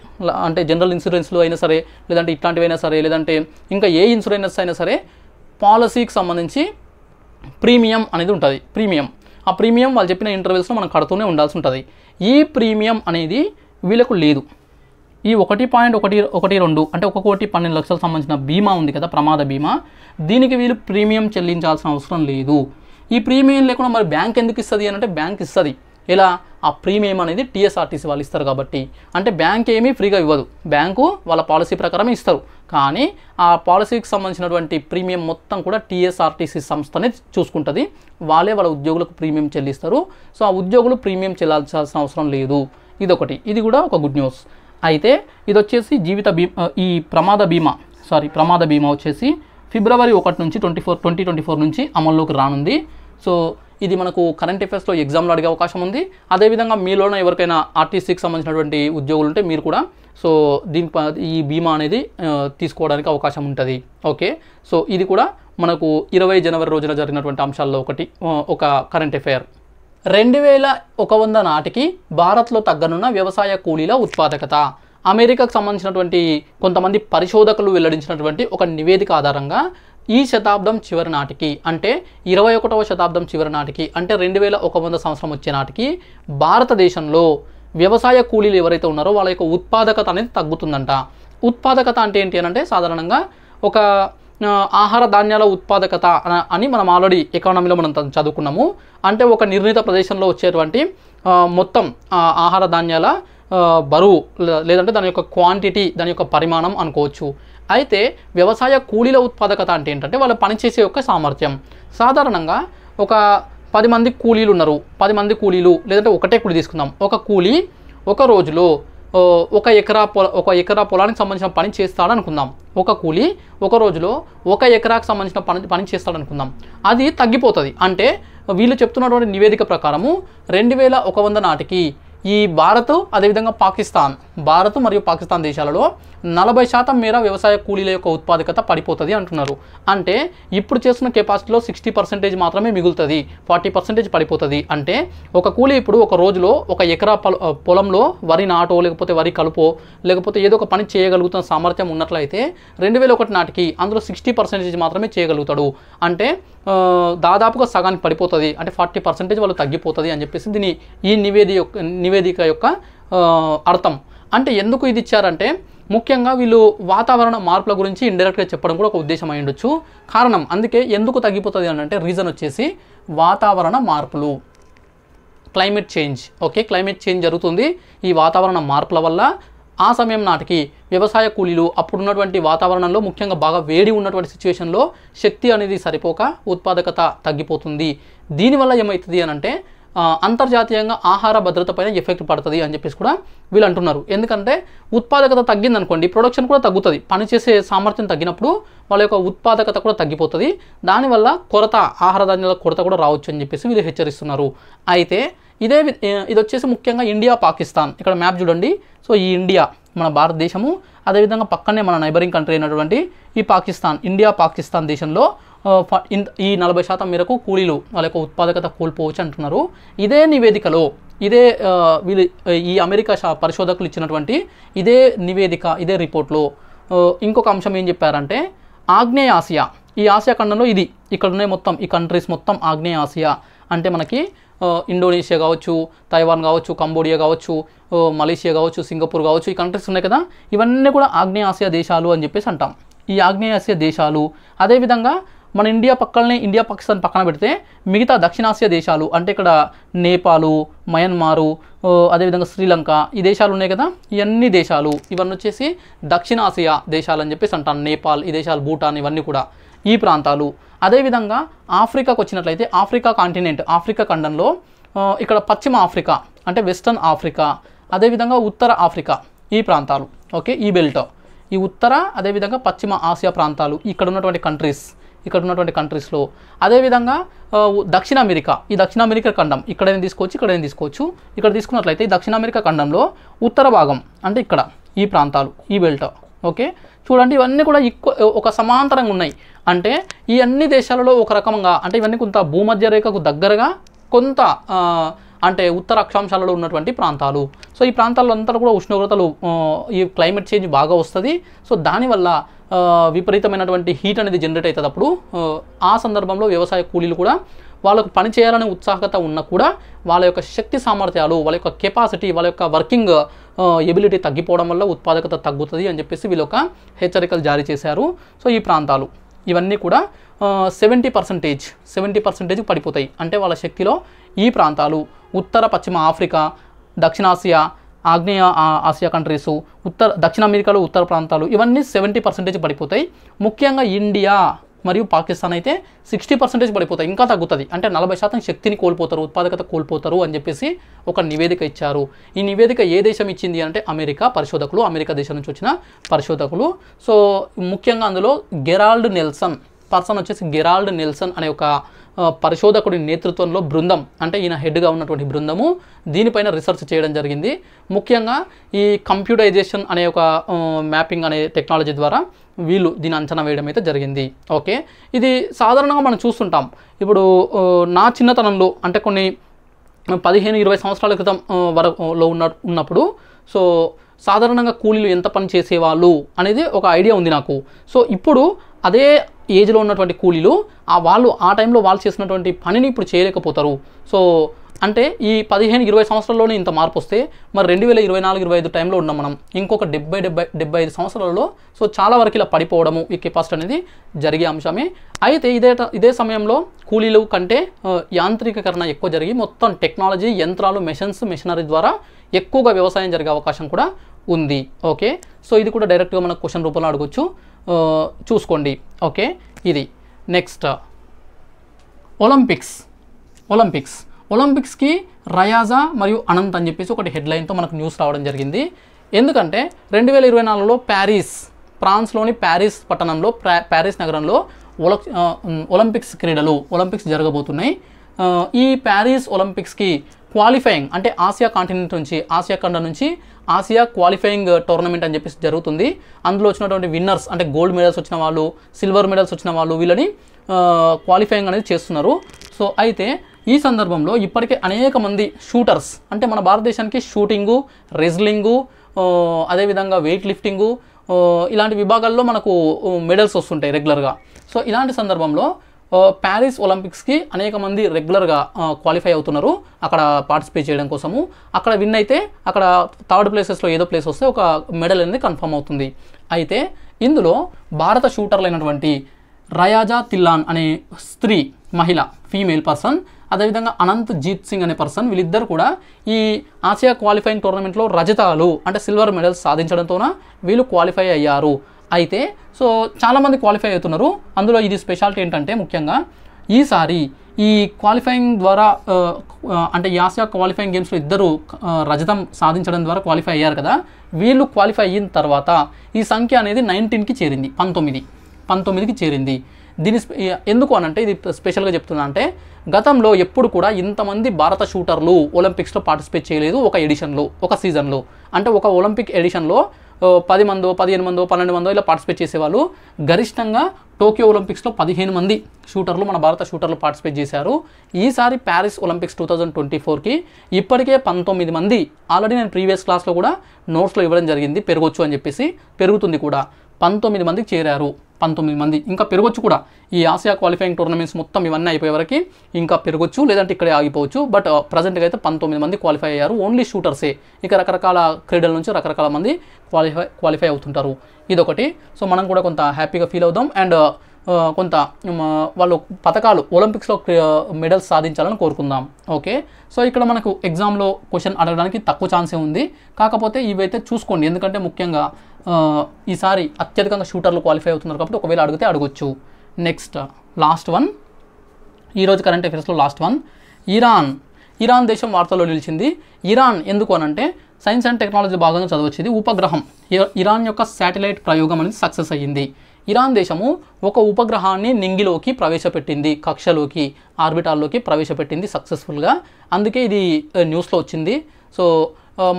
అంటే జనరల్ ఇన్సూరెన్స్లు అయినా సరే, లేదంటే ఇట్లాంటివైనా సరే, లేదంటే ఇంకా ఏ ఇన్సూరెన్స్ అయినా సరే పాలసీకి సంబంధించి ప్రీమియం అనేది ఉంటుంది. ఆ ప్రీమియం వాళ్ళు చెప్పిన ఇంటర్వెల్స్లో మనం కడుతూనే ఉండాల్సి ఉంటుంది. ఈ ప్రీమియం అనేది వీళ్ళకు లేదు. ఈ 1.12 అంటే 1,12,00,000 సంబంధించిన బీమా ఉంది కదా, ప్రమాద బీమా, దీనికి వీళ్ళు ప్రీమియం చెల్లించాల్సిన అవసరం లేదు. ఈ ప్రీమియం లేకుండా మరి బ్యాంక్ ఎందుకు ఇస్తుంది అని అంటే బ్యాంక్ ఇస్తుంది. ఎలా? ఆ ప్రీమియం అనేది టీఎస్ఆర్టీసీ వాళ్ళు ఇస్తారు కాబట్టి. అంటే బ్యాంక్ ఏమీ ఫ్రీగా ఇవ్వదు, బ్యాంకు వాళ్ళ పాలసీ ప్రకారమే ఇస్తారు. కానీ ఆ పాలసీకి సంబంధించినటువంటి ప్రీమియం మొత్తం కూడా టీఎస్ఆర్టీసీ సంస్థనే చూసుకుంటుంది. వాళ్ళే వాళ్ళ ఉద్యోగులకు ప్రీమియం చెల్లిస్తారు. సో ఆ ఉద్యోగులు ప్రీమియం చెల్లించాల్సిన అవసరం లేదు. ఇదొకటి, ఇది కూడా ఒక గుడ్ న్యూస్. అయితే ఇది వచ్చేసి ఈ ప్రమాద బీమా వచ్చేసి February 1 నుంచి 2024 నుంచి అమల్లోకి రానుంది. సో ఇది మనకు కరెంట్ అఫైర్స్లో ఎగ్జామ్లో అడిగే అవకాశం ఉంది. అదేవిధంగా మీలోనే ఎవరికైనా ఆర్టీసీకి సంబంధించినటువంటి ఉద్యోగులు ఉంటే మీరు కూడా సో ఈ బీమా అనేది తీసుకోవడానికి అవకాశం ఉంటుంది. ఓకే, సో ఇది కూడా మనకు 20 జనవరి రోజున జరిగినటువంటి అంశాల్లో ఒక కరెంట్ అఫైర్. 2100 నాటికి భారత్లో తగ్గనున్న వ్యవసాయ కూలీల ఉత్పాదకత. అమెరికాకు సంబంధించినటువంటి కొంతమంది పరిశోధకులు వెల్లడించినటువంటి ఒక నివేదిక ఆధారంగా ఈ శతాబ్దం చివరి నాటికి అంటే 21వ శతాబ్దం చివరి నాటికి అంటే 2100 సంవత్సరం వచ్చే నాటికి భారతదేశంలో వ్యవసాయ కూలీలు ఎవరైతే ఉన్నారో వాళ్ళ యొక్క ఉత్పాదకత అనేది తగ్గుతుందంట. ఉత్పాదకత అంటే ఏంటి అని అంటే సాధారణంగా ఒక ఆహార ధాన్యాల ఉత్పాదకత అని మనం ఆల్రెడీ ఎకానమీలో మనం చదువుకున్నాము. అంటే ఒక నిర్ణీత ప్రదేశంలో వచ్చేటువంటి మొత్తం ఆహార ధాన్యాల బరువు లేదంటే దాని యొక్క క్వాంటిటీ, దాని యొక్క పరిమాణం అనుకోవచ్చు. అయితే వ్యవసాయ కూలీల ఉత్పాదకత అంటే ఏంటంటే వాళ్ళు పనిచేసే యొక్క సామర్థ్యం. సాధారణంగా ఒక 10 మంది కూలీలు ఉన్నారు, 10 మంది కూలీలు లేదంటే ఒకటే కూలీ తీసుకుందాం. ఒక కూలీ ఒక రోజులో ఒక ఎకరా పొలానికి సంబంధించిన పని చేస్తాడనుకుందాం. ఒక కూలీ ఒక రోజులో 1 ఎకరాకు సంబంధించిన పని చేస్తాడనుకుందాం. అది తగ్గిపోతుంది. అంటే వీళ్ళు చెప్తున్నటువంటి నివేదిక ప్రకారము 2100 నాటికి ఈ భారత్ అదేవిధంగా భారత్ మరియు పాకిస్తాన్ దేశాలలో 40% మేర వ్యవసాయ కూలీల యొక్క ఉత్పాదకత పడిపోతుంది అంటున్నారు. అంటే ఇప్పుడు చేస్తున్న కెపాసిటీలో 60% మాత్రమే మిగులుతుంది, 40% పడిపోతుంది. అంటే ఒక కూలీ ఇప్పుడు ఒక రోజులో ఒక ఎకరా పొలంలో వరి నాటో లేకపోతే వరి కలుపో లేకపోతే ఏదో ఒక పని చేయగలుగుతున్న సామర్థ్యం ఉన్నట్లయితే 2001 నాటికి అందులో 60% మాత్రమే చేయగలుగుతాడు. అంటే దాదాపుగా సగానికి పడిపోతుంది, అంటే 40% వాళ్ళు తగ్గిపోతుంది అని చెప్పేసి ఈ నివేదిక యొక్క అర్థం. అంటే ఎందుకు ఇది ఇచ్చారంటే ముఖ్యంగా వీళ్ళు వాతావరణ మార్పుల గురించి ఇండైరెక్ట్గా చెప్పడం కూడా ఒక ఉద్దేశం అయి ఉండొచ్చు. కారణం అందుకే ఎందుకు తగ్గిపోతుంది అని అంటే రీజన్ వచ్చేసి వాతావరణ మార్పులు, climate change. Okay, climate change జరుగుతుంది. ఈ వాతావరణ మార్పుల వల్ల ఆ సమయం నాటికి వ్యవసాయ కూలీలు అప్పుడున్నటువంటి వాతావరణంలో ముఖ్యంగా బాగా వేడి ఉన్నటువంటి సిచ్యువేషన్లో శక్తి అనేది సరిపోక ఉత్పాదకత తగ్గిపోతుంది. దీనివల్ల ఏమవుతుంది అని అంటే అంతర్జాతీయంగా ఆహార భద్రత పైన ఎఫెక్ట్ పడుతుంది అని చెప్పేసి కూడా వీళ్ళు అంటున్నారు. ఎందుకంటే ఉత్పాదకత తగ్గిందనుకోండి, ప్రొడక్షన్ కూడా తగ్గుతుంది. పనిచేసే సామర్థ్యం తగ్గినప్పుడు వాళ్ళ యొక్క ఉత్పాదకత కూడా తగ్గిపోతుంది. దానివల్ల కొరత, ఆహార ధాన్యాల కొరత కూడా రావచ్చు అని చెప్పేసి వీళ్ళు హెచ్చరిస్తున్నారు. అయితే ఇది వచ్చేసి ముఖ్యంగా ఇండియా, పాకిస్తాన్. ఇక్కడ మ్యాప్ చూడండి. సో ఈ ఇండియా మన భారతదేశము, అదేవిధంగా పక్కనే మన నైబరింగ్ కంట్రీ అయినటువంటి ఈ పాకిస్తాన్, ఇండియా పాకిస్తాన్ దేశంలో ఈ 40% మేరకు కూలీలు వాళ్ళ యొక్క ఉత్పాదకత కోల్పోవచ్చు అంటున్నారు. ఇదే నివేదికలో వీళ్ళు ఈ అమెరికా పరిశోధకులు ఇచ్చినటువంటి ఇదే నివేదిక, ఇదే రిపోర్ట్లో ఇంకొక అంశం ఏం చెప్పారంటే ఆగ్నేయ ఆసియా, ఈ ఆసియా ఖండంలో ఇక్కడ ఉన్నాయి మొత్తం ఈ కంట్రీస్ మొత్తం ఆగ్నేయ ఆసియా అంటే మనకి ఇండోనేషియా కావచ్చు, తైవాన్ కావచ్చు, కంబోడియా కావచ్చు, మలేషియా కావచ్చు, సింగపూర్ కావచ్చు, ఈ కంట్రీస్ ఉన్నాయి కదా, ఇవన్నీ కూడా ఆగ్నేయ ఆసియా దేశాలు అని చెప్పేసి అంటాం. ఈ ఆగ్నేయ ఆసియా దేశాలు అదేవిధంగా మన ఇండియా పాకిస్తాన్ పక్కన పెడితే మిగతా దక్షిణాసియా దేశాలు అంటే ఇక్కడ నేపాలు, మయన్మారు, అదేవిధంగా శ్రీలంక, ఈ దేశాలు ఉన్నాయి కదా, ఇవన్నీ దేశాలు ఇవన్నీ వచ్చేసి దక్షిణాసియా దేశాలు అని చెప్పేసి అంటాం. నేపాల్, ఈ దేశాలు, భూటాన్, ఇవన్నీ కూడా ఈ ప్రాంతాలు. అదేవిధంగా ఆఫ్రికాకు వచ్చినట్లయితే ఆఫ్రికా కాంటినెంట్, ఆఫ్రికా ఖండంలో ఇక్కడ పశ్చిమ ఆఫ్రికా అంటే వెస్టర్న్ ఆఫ్రికా, అదేవిధంగా ఉత్తర ఆఫ్రికా, ఈ ప్రాంతాలు. ఓకే, ఈ బెల్ట్, ఈ ఉత్తర అదేవిధంగా పశ్చిమ ఆసియా ప్రాంతాలు ఇక్కడ ఉన్నటువంటి కంట్రీస్లో. అదేవిధంగా దక్షిణ అమెరికా, ఈ దక్షిణ అమెరికా ఖండం ఇక్కడైనా తీసుకోవచ్చు. ఇక్కడ తీసుకున్నట్లయితే ఈ దక్షిణ అమెరికా ఖండంలో ఉత్తర భాగం అంటే ఇక్కడ ఈ ప్రాంతాలు, ఈ బెల్ట్. ఓకే, చూడండి ఇవన్నీ కూడా ఒక సమాంతరంగా ఉన్నాయి. అంటే ఈ అన్ని దేశాలలో ఒక రకంగా అంటే ఇవన్నీ కొంత భూమధ్య రేఖకు దగ్గరగా కొంత అంటే ఉత్తర అక్షాంశాలలో ఉన్నటువంటి ప్రాంతాలు. సో ఈ ప్రాంతాల్లో అంతా కూడా ఉష్ణోగ్రతలు, ఈ క్లైమేట్ చేంజ్ బాగా వస్తుంది. సో దానివల్ల విపరీతమైనటువంటి హీట్ అనేది జనరేట్ అవుతుంది. అప్పుడు ఆ సందర్భంలో వ్యవసాయ కూలీలు కూడా వాళ్ళకు పని చేయాలనే ఉత్సాహకత ఉన్నా కూడా వాళ్ళ యొక్క శక్తి సామర్థ్యాలు, వాళ్ళ యొక్క కెపాసిటీ, వాళ్ళ యొక్క వర్కింగ్ ఎబిలిటీ తగ్గిపోవడం వల్ల ఉత్పాదకత తగ్గుతుంది అని చెప్పేసి వీళ్ళు ఒక హెచ్చరికలు జారీ చేశారు. సో ఈ ప్రాంతాలు ఇవన్నీ కూడా 70% పడిపోతాయి. అంటే వాళ్ళ శక్తిలో ఈ ప్రాంతాలు ఉత్తర పశ్చిమ ఆఫ్రికా, దక్షిణాసియా, ఆగ్నేయ ఆసియా కంట్రీసు, దక్షిణ అమెరికాలో ఉత్తర ప్రాంతాలు ఇవన్నీ 70% పడిపోతాయి. ముఖ్యంగా ఇండియా మరియు పాకిస్తాన్ అయితే 60% పడిపోతాయి, ఇంకా తగ్గుతుంది. అంటే 40% శక్తిని కోల్పోతారు, ఉత్పాదకత కోల్పోతారు అని చెప్పేసి ఒక నివేదిక ఇచ్చారు. ఈ నివేదిక ఏ దేశం ఇచ్చింది అంటే అమెరికా దేశం నుంచి వచ్చిన పరిశోధకులు. సో ముఖ్యంగా అందులో గెరాల్డ్ నెల్సన్ అనే ఒక పరిశోధకుడి నేతృత్వంలో బృందం, అంటే ఈయన హెడ్గా ఉన్నటువంటి బృందము దీనిపైన రీసెర్చ్ చేయడం జరిగింది. ముఖ్యంగా ఈ కంప్యూటరైజేషన్ అనే ఒక మ్యాపింగ్ అనే టెక్నాలజీ ద్వారా వీళ్ళు దీని అంచనా వేయడం అయితే జరిగింది. ఓకే, ఇది సాధారణంగా మనం చూస్తుంటాం. ఇప్పుడు నా చిన్నతనంలో అంటే కొన్ని 15-20 సంవత్సరాల క్రితం వరకులో ఉన్నప్పుడు సో సాధారణంగా కూలీలు ఎంత పని చేసేవాళ్ళు అనేది ఒక ఐడియా ఉంది నాకు. సో ఇప్పుడు అదే ఏజ్లో ఉన్నటువంటి కూలీలు వాళ్ళు ఆ టైంలో వాళ్ళు చేసినటువంటి పనిని ఇప్పుడు చేయలేకపోతారు. సో అంటే ఈ 15-20 సంవత్సరాల్లోనే ఇంత మార్పు వస్తే మరి 2024-25 టైంలో ఉన్నాం మనం. ఇంకొక 70-75 సంవత్సరాలలో సో చాలా వరకు ఇలా పడిపోవడము, ఈ కెపాసిటీ అనేది జరిగే అంశమే. అయితే ఇదే సమయంలో కూలీలు కంటే యాంత్రికీకరణ ఎక్కువ జరిగి మొత్తం టెక్నాలజీ, యంత్రాలు, మెషినరీ ద్వారా ఎక్కువగా వ్యవసాయం జరిగే అవకాశం కూడా ఉంది. ఓకే, సో ఇది కూడా డైరెక్ట్గా మనకు క్వశ్చన్ రూపంలో అడగొచ్చు, చూసుకోండి. ఓకే, ఇది నెక్స్ట్ ఒలింపిక్స్కి రయాజా మరియు అనంత్ అని చెప్పేసి ఒకటి హెడ్లైన్తో మనకు న్యూస్ రావడం జరిగింది. ఎందుకంటే 2024లో ఫ్రాన్స్లోని ప్యారిస్ పట్టణంలో, ప్యారిస్ నగరంలో ఒలింపిక్స్ జరగబోతున్నాయి. ఈ ప్యారిస్ ఒలింపిక్స్కి క్వాలిఫైయింగ్ అంటే ఆసియా కాంటినెంట్ నుంచి, ఆసియా ఖండం నుంచి ఆసియా క్వాలిఫైయింగ్ టోర్నమెంట్ అని చెప్పేసి జరుగుతుంది. అందులో వచ్చినటువంటి విన్నర్స్ అంటే గోల్డ్ మెడల్స్ వచ్చిన వాళ్ళు, సిల్వర్ మెడల్స్ వచ్చిన వాళ్ళు వీళ్ళని క్వాలిఫైయింగ్ అనేది చేస్తున్నారు. సో అయితే ఈ సందర్భంలో ఇప్పటికే అనేక మంది షూటర్స్ అంటే మన భారతదేశానికి షూటింగు, రెజ్లింగు, అదేవిధంగా వెయిట్ లిఫ్టింగు ఇలాంటి విభాగాల్లో మనకు మెడల్స్ వస్తుంటాయి రెగ్యులర్గా. సో ఇలాంటి సందర్భంలో ప్యారిస్ ఒలింపిక్స్కి అనేక మంది రెగ్యులర్గా క్వాలిఫై అవుతున్నారు అక్కడ పార్టిసిపేట్ చేయడం కోసము. అక్కడ విన్ అయితే అక్కడ థర్డ్ ప్లేసెస్లో ఏదో ప్లేస్ వస్తే ఒక మెడల్ అనేది కన్ఫర్మ్ అవుతుంది. అయితే ఇందులో భారత షూటర్లైనటువంటి రయాజా తిల్లాన్ అనే స్త్రీ, మహిళ, ఫీమేల్ పర్సన్, అదేవిధంగా అనంత్ జీత్ సింగ్ అనే పర్సన్, వీళ్ళిద్దరు కూడా ఈ ఆసియా క్వాలిఫైయింగ్ టోర్నమెంట్లో రజతాలు అంటే సిల్వర్ మెడల్స్ సాధించడంతోన వీళ్ళు క్వాలిఫై అయ్యారు. అయితే సో చాలామంది క్వాలిఫై అవుతున్నారు. అందులో ఇది స్పెషాలిటీ ఏంటంటే ముఖ్యంగా ఈసారి ఈ క్వాలిఫైయింగ్ ద్వారా అంటే ఈ ఆసియా క్వాలిఫైయింగ్ గేమ్స్లో ఇద్దరు రజతం సాధించడం ద్వారా క్వాలిఫై అయ్యారు కదా, వీళ్ళు క్వాలిఫై అయిన తర్వాత ఈ సంఖ్య అనేది 19కి చేరింది, 19కి చేరింది. దీని ఎందుకు అనంటే ఇది స్పెషల్గా చెప్తున్నా అంటే గతంలో ఎప్పుడు కూడా ఇంతమంది భారత షూటర్లు ఒలింపిక్స్లో పార్టిసిపేట్ చేయలేదు ఒక ఎడిషన్లో, ఒక సీజన్లో. అంటే ఒక ఒలింపిక్ ఎడిషన్లో 10 మందో 15 మందో 12 మందో ఇలా పార్టిసిపేట్ చేసేవాళ్ళు. గరిష్టంగా టోక్యో ఒలింపిక్స్లో 15 మంది షూటర్లు, మన భారత షూటర్లు పార్టిసిపేట్ చేశారు. ఈసారి ప్యారిస్ ఒలింపిక్స్ 2024కి ఇప్పటికే 19 మంది. ఆల్రెడీ నేను ప్రీవియస్ క్లాస్లో కూడా నోట్స్లో ఇవ్వడం జరిగింది, పెరగొచ్చు అని చెప్పేసి, పెరుగుతుంది కూడా. 19 మందికి చేరారు. 19 మంది ఇంకా పెరగొచ్చు కూడా. ఈ ఆసియా క్వాలిఫైయింగ్ టోర్నమెంట్స్ మొత్తం ఇవన్నీ అయిపోయే వరకు ఇంకా పెరగొచ్చు, లేదంటే ఇక్కడే ఆగిపోవచ్చు. బట్ ప్రజెంట్గా అయితే 19 మంది క్వాలిఫై అయ్యారు. ఓన్లీ షూటర్సే. ఇక రకరకాల క్రీడల నుంచి రకరకాల మంది క్వాలిఫై అవుతుంటారు. ఇదొకటి. సో మనం కూడా కొంత హ్యాపీగా ఫీల్ అవుదాం. అండ్ కొంత వాళ్ళు పథకాలు ఒలింపిక్స్లో మెడల్స్ సాధించాలని కోరుకుందాం. ఓకే. సో ఇక్కడ మనకు ఎగ్జామ్లో క్వశ్చన్ అడగడానికి తక్కువ ఛాన్సే ఉంది. కాకపోతే ఇవైతే చూసుకోండి, ఎందుకంటే ముఖ్యంగా ఈసారి అత్యధికంగా షూటర్లు క్వాలిఫై అవుతున్నారు కాబట్టి ఒకవేళ అడిగితే అడగొచ్చు. నెక్స్ట్ లాస్ట్ వన్, ఈరోజు కరెంట్ అఫైర్స్లో లాస్ట్ వన్, ఇరాన్ దేశం వార్తల్లో నిలిచింది. ఇరాన్ ఎందుకు అనంటే సైన్స్ అండ్ టెక్నాలజీ భాగంగా చదవచ్చేది. ఉపగ్రహం, ఇరాన్ యొక్క శాటిలైట్ ప్రయోగం అనేది సక్సెస్ అయ్యింది. ఇరాన్ దేశము ఒక ఉపగ్రహాన్ని నింగిలోకి ప్రవేశపెట్టింది, కక్షలోకి, ఆర్బిటాల్లోకి ప్రవేశపెట్టింది సక్సెస్ఫుల్గా. అందుకే ఇది న్యూస్లో వచ్చింది. సో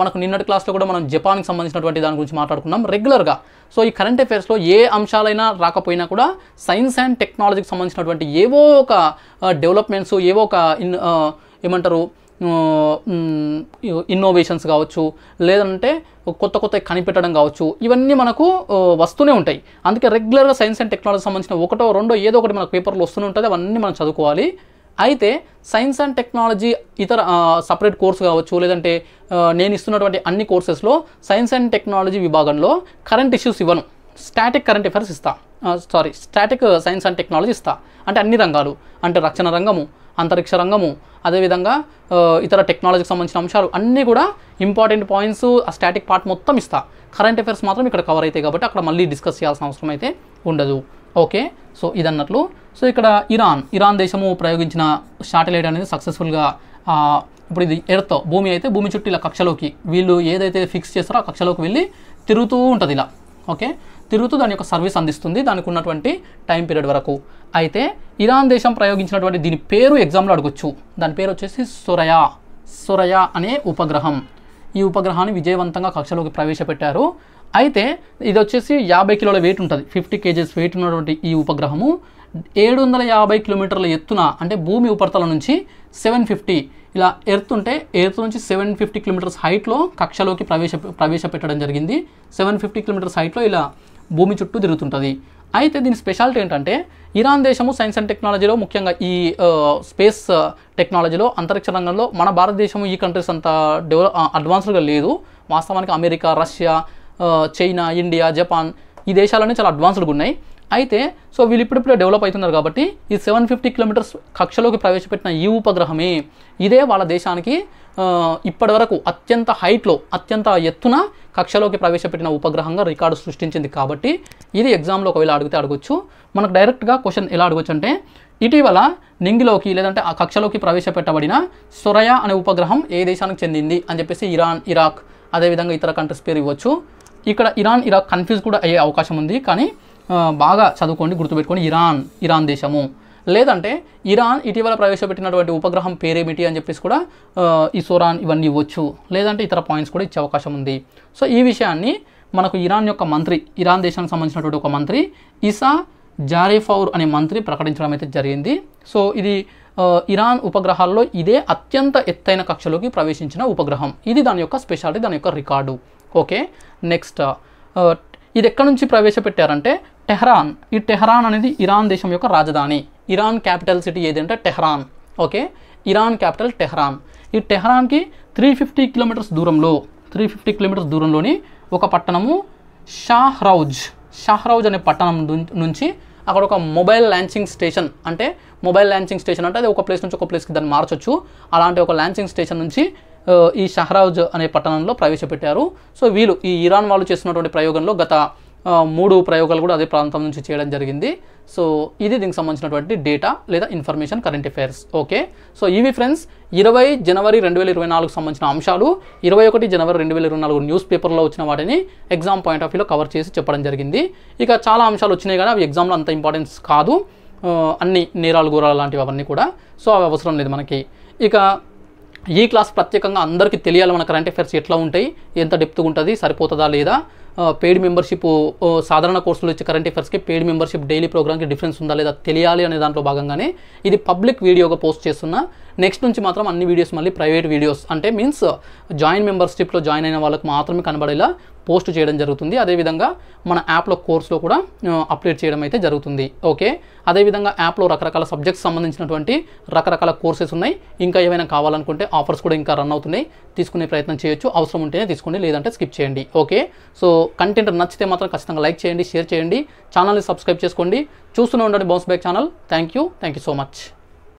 మనకు నిన్నటి క్లాస్లో కూడా మనం జపాన్కి సంబంధించినటువంటి దాని గురించి మాట్లాడుకున్నాం రెగ్యులర్గా. సో ఈ కరెంట్ అఫైర్స్లో ఏ అంశాలైనా రాకపోయినా కూడా సైన్స్ అండ్ టెక్నాలజీకి సంబంధించినటువంటి ఏవో ఒక డెవలప్మెంట్స్, ఏవో ఒక ఏమంటారు ఇన్నోవేషన్స్ కావచ్చు, లేదంటే కొత్త కనిపెట్టడం కావచ్చు, ఇవన్నీ మనకు వస్తూనే ఉంటాయి. అందుకే రెగ్యులర్గా సైన్స్ అండ్ టెక్నాలజీకి సంబంధించిన ఒకటో రెండో ఏదో ఒకటి మనకు పేపర్లో వస్తూనే ఉంటుంది. అవన్నీ మనం చదువుకోవాలి. అయితే సైన్స్ అండ్ టెక్నాలజీ ఇతర సపరేట్ కోర్సు కావచ్చు, లేదంటే నేను ఇస్తున్నటువంటి అన్ని కోర్సెస్లో సైన్స్ అండ్ టెక్నాలజీ విభాగంలో కరెంట్ ఇష్యూస్ ఇవ్వను, స్టాటిక్ కరెంట్ అఫైర్స్ ఇస్తా. స్టాటిక్ సైన్స్ అండ్ టెక్నాలజీ ఇస్తా. అంటే అన్ని రంగాలు, అంటే రక్షణ రంగము, అంతరిక్ష రంగము, అదేవిధంగా ఇతర టెక్నాలజీకి సంబంధించిన అంశాలు అన్నీ కూడా ఇంపార్టెంట్ పాయింట్స్, ఆ స్టాటిక్ పార్ట్ మొత్తం ఇస్తా. కరెంట్ అఫైర్స్ మాత్రం ఇక్కడ కవర్ అవుతాయి కాబట్టి అక్కడ మళ్ళీ డిస్కస్ చేయాల్సిన అవసరం అయితే ఉండదు. ఓకే. సో ఇదన్నట్లు. సో ఇక్కడ ఇరాన్ దేశము ప్రయోగించిన శాటిలైట్ అనేది సక్సెస్ఫుల్గా, ఇప్పుడు ఇది ఎర్త్, భూమి అయితే భూమి చుట్టూ ఇలా కక్షలోకి వీళ్ళు ఏదైతే ఫిక్స్ చేస్తారో ఆ కక్షలోకి వెళ్ళి తిరుగుతూ ఉంటుంది ఇలా. ఓకే. తిరుగుతూ దాని యొక్క సర్వీస్ అందిస్తుంది దానికి ఉన్నటువంటి టైం పీరియడ్ వరకు. అయితే ఇరాన్ దేశం ప్రయోగించినటువంటి దీని పేరు ఎగ్జామ్లో అడగొచ్చు. దాని పేరు వచ్చేసి సొరయా అనే ఉపగ్రహం. ఈ ఉపగ్రహాన్ని విజయవంతంగా కక్షలోకి ప్రవేశపెట్టారు. అయితే ఇది వచ్చేసి 50 కిలోల వెయిట్ ఉంటుంది, 50 kgs వెయిట్ ఉన్నటువంటి ఈ ఉపగ్రహము 750 కిలోమీటర్ల ఎత్తున, అంటే భూమి ఉపరితలం నుంచి 750 ఇలా ఎర్త్ ఉంటే ఎర్త్ నుంచి 750 కిలోమీటర్స్ హైట్లో కక్షలోకి ప్రవేశపెట్టడం జరిగింది. 750 కిలోమీటర్స్ హైట్లో ఇలా భూమి చుట్టూ తిరుగుతుంటుంది. అయితే దీని స్పెషాలిటీ ఏంటంటే ఇరాన్ దేశము సైన్స్ అండ్ టెక్నాలజీలో, ముఖ్యంగా ఈ స్పేస్ టెక్నాలజీలో, అంతరిక్ష రంగంలో మన భారతదేశము ఈ కంట్రీస్ అంత అడ్వాన్స్డ్గా లేదు. వాస్తవానికి America, Russia, China, India, Japan ఈ దేశాలన్నీ చాలా అడ్వాన్స్డ్గా ఉన్నాయి. అయితే సో వీళ్ళు ఇప్పుడిప్పుడే డెవలప్ అవుతున్నారు కాబట్టి ఈ 750 కిలోమీటర్స్ కక్షలోకి ప్రవేశపెట్టిన ఈ ఉపగ్రహమే ఇదే వాళ్ళ దేశానికి ఇప్పటి వరకు అత్యంత హైట్లో, అత్యంత ఎత్తున కక్షలోకి ప్రవేశపెట్టిన ఉపగ్రహంగా రికార్డు సృష్టించింది. కాబట్టి ఇది ఎగ్జామ్లో ఒకవేళ అడిగితే అడగొచ్చు. మనకు డైరెక్ట్గా క్వశ్చన్ ఎలా అడగొచ్చు అంటే, ఇటీవల నింగిలోకి లేదంటే ఆ కక్షలోకి ప్రవేశపెట్టబడిన సొరయా అనే ఉపగ్రహం ఏ దేశానికి చెందింది అని చెప్పేసి ఇరాన్, ఇరాక్, అదేవిధంగా ఇతర కంట్రీస్ పేరు ఇవ్వచ్చు. ఇక్కడ ఇరాన్, ఇరాక్ కన్ఫ్యూజ్ కూడా అయ్యే అవకాశం ఉంది. కానీ బాగా చదువుకోండి, గుర్తుపెట్టుకోండి. ఇరాన్ దేశము. లేదంటే ఇరాన్ ఇటీవల ప్రవేశపెట్టినటువంటి ఉపగ్రహం పేరేమిటి అని చెప్పేసి కూడా ఇసోరాన్ ఇవన్నీ ఇవ్వచ్చు, లేదంటే ఇతర పాయింట్స్ కూడా ఇచ్చే అవకాశం ఉంది. సో ఈ విషయాన్ని మనకు ఇరాన్ యొక్క మంత్రి, ఇరాన్ దేశానికి సంబంధించినటువంటి ఒక మంత్రి ఇసా జారేఫౌర్ అనే మంత్రి ప్రకటించడం అయితే జరిగింది. సో ఇది ఇరాన్ ఉపగ్రహాల్లో ఇదే అత్యంత ఎత్తైన కక్షలోకి ప్రవేశించిన ఉపగ్రహం. ఇది దాని యొక్క స్పెషాలిటీ, దాని యొక్క రికార్డు. ఓకే, నెక్స్ట్ ఇది ఎక్కడి నుంచి ప్రవేశపెట్టారంటే టెహ్రాన్. ఈ టెహ్రాన్ అనేది ఇరాన్ దేశం యొక్క రాజధాని. ఇరాన్ క్యాపిటల్ సిటీ ఏదంటే Tehran. Okay, Iran capital Tehran. ఈ టెహ్రాన్కి 350 కిలోమీటర్స్ దూరంలోని ఒక పట్టణము షాహ్రౌజ్ అనే పట్టణం నుంచి అక్కడ ఒక మొబైల్ లాంచింగ్ స్టేషన్, అంటే అది ఒక ప్లేస్ నుంచి ఒక ప్లేస్కి దాన్ని మార్చొచ్చు, అలాంటి ఒక లాంచింగ్ స్టేషన్ నుంచి ఈ షాహ్రౌజ్ అనే పట్టణంలో ప్రవేశపెట్టారు. సో వీళ్ళు ఈ ఇరాన్ వాళ్ళు చేస్తున్నటువంటి ప్రయోగంలో గత 3 ప్రయోగాలు కూడా అదే ప్రాంతం నుంచి చేయడం జరిగింది. సో ఇది దీనికి సంబంధించినటువంటి డేటా లేదా information, current affairs. Okay, so ఇవి ఫ్రెండ్స్ 20 జనవరి 2024కు సంబంధించిన అంశాలు. 21 జనవరి 2024 న్యూస్ పేపర్లో వచ్చిన వాటిని ఎగ్జామ్ పాయింట్ ఆఫ్ వ్యూలో కవర్ చేసి చెప్పడం జరిగింది. ఇక చాలా అంశాలు వచ్చినాయి కానీ అవి ఎగ్జామ్లో అంత ఇంపార్టెన్స్ కాదు, అన్ని నేరాలు గోరాలు లాంటివి అవన్నీ కూడా. సో అవి అవసరం లేదు మనకి. ఇక ఈ క్లాస్ ప్రత్యేకంగా అందరికీ తెలియాలి మన కరెంట్ అఫైర్స్ ఎట్లా ఉంటాయి, ఎంత డెప్త్గా ఉంటుంది, సరిపోతుందా లేదా, పెయిడ్ మెంబర్షిప్ సాధారణ కోర్సులు ఇచ్చే కరెంట్ అఫైర్స్కి పెయిడ్ మెంబర్షిప్ డైలీ ప్రోగ్రామ్కి డిఫరెన్స్ ఉందా లేదా తెలియాలి అనే దాంట్లో భాగంగానే ఇది పబ్లిక్ వీడియోగా పోస్ట్ చేస్తున్నా. నెక్స్ట్ నుంచి మాత్రం అన్ని వీడియోస్ మళ్ళీ ప్రైవేట్ వీడియోస్, అంటే మీన్స్ జాయిన్ మెంబర్షిప్లో జాయిన్ అయిన వాళ్ళకి మాత్రమే కనబడేలా పోస్ట్ చేయడం జరుగుతుంది. అదేవిధంగా మన యాప్లో కోర్సులో కూడా అప్డేట్ చేయడం అయితే జరుగుతుంది. ఓకే, అదేవిధంగా యాప్లో రకరకాల సబ్జెక్ట్స్ సంబంధించినటువంటి రకరకాల కోర్సెస్ ఉన్నాయి. ఇంకా ఏమైనా కావాలనుకుంటే ఆఫర్స్ కూడా ఇంకా రన్ అవుతున్నాయి, తీసుకునే ప్రయత్నం చేయొచ్చు. అవసరం ఉంటేనే తీసుకోండి, లేదంటే స్కిప్ చేయండి. ఓకే, సో కంటెంట్ నచ్చితే మాత్రం ఖచ్చితంగా లైక్ చేయండి, షేర్ చేయండి, ఛానల్ని సబ్స్క్రైబ్ చేసుకోండి. చూస్తూనే ఉండండి bounce back channel. Thank you so much.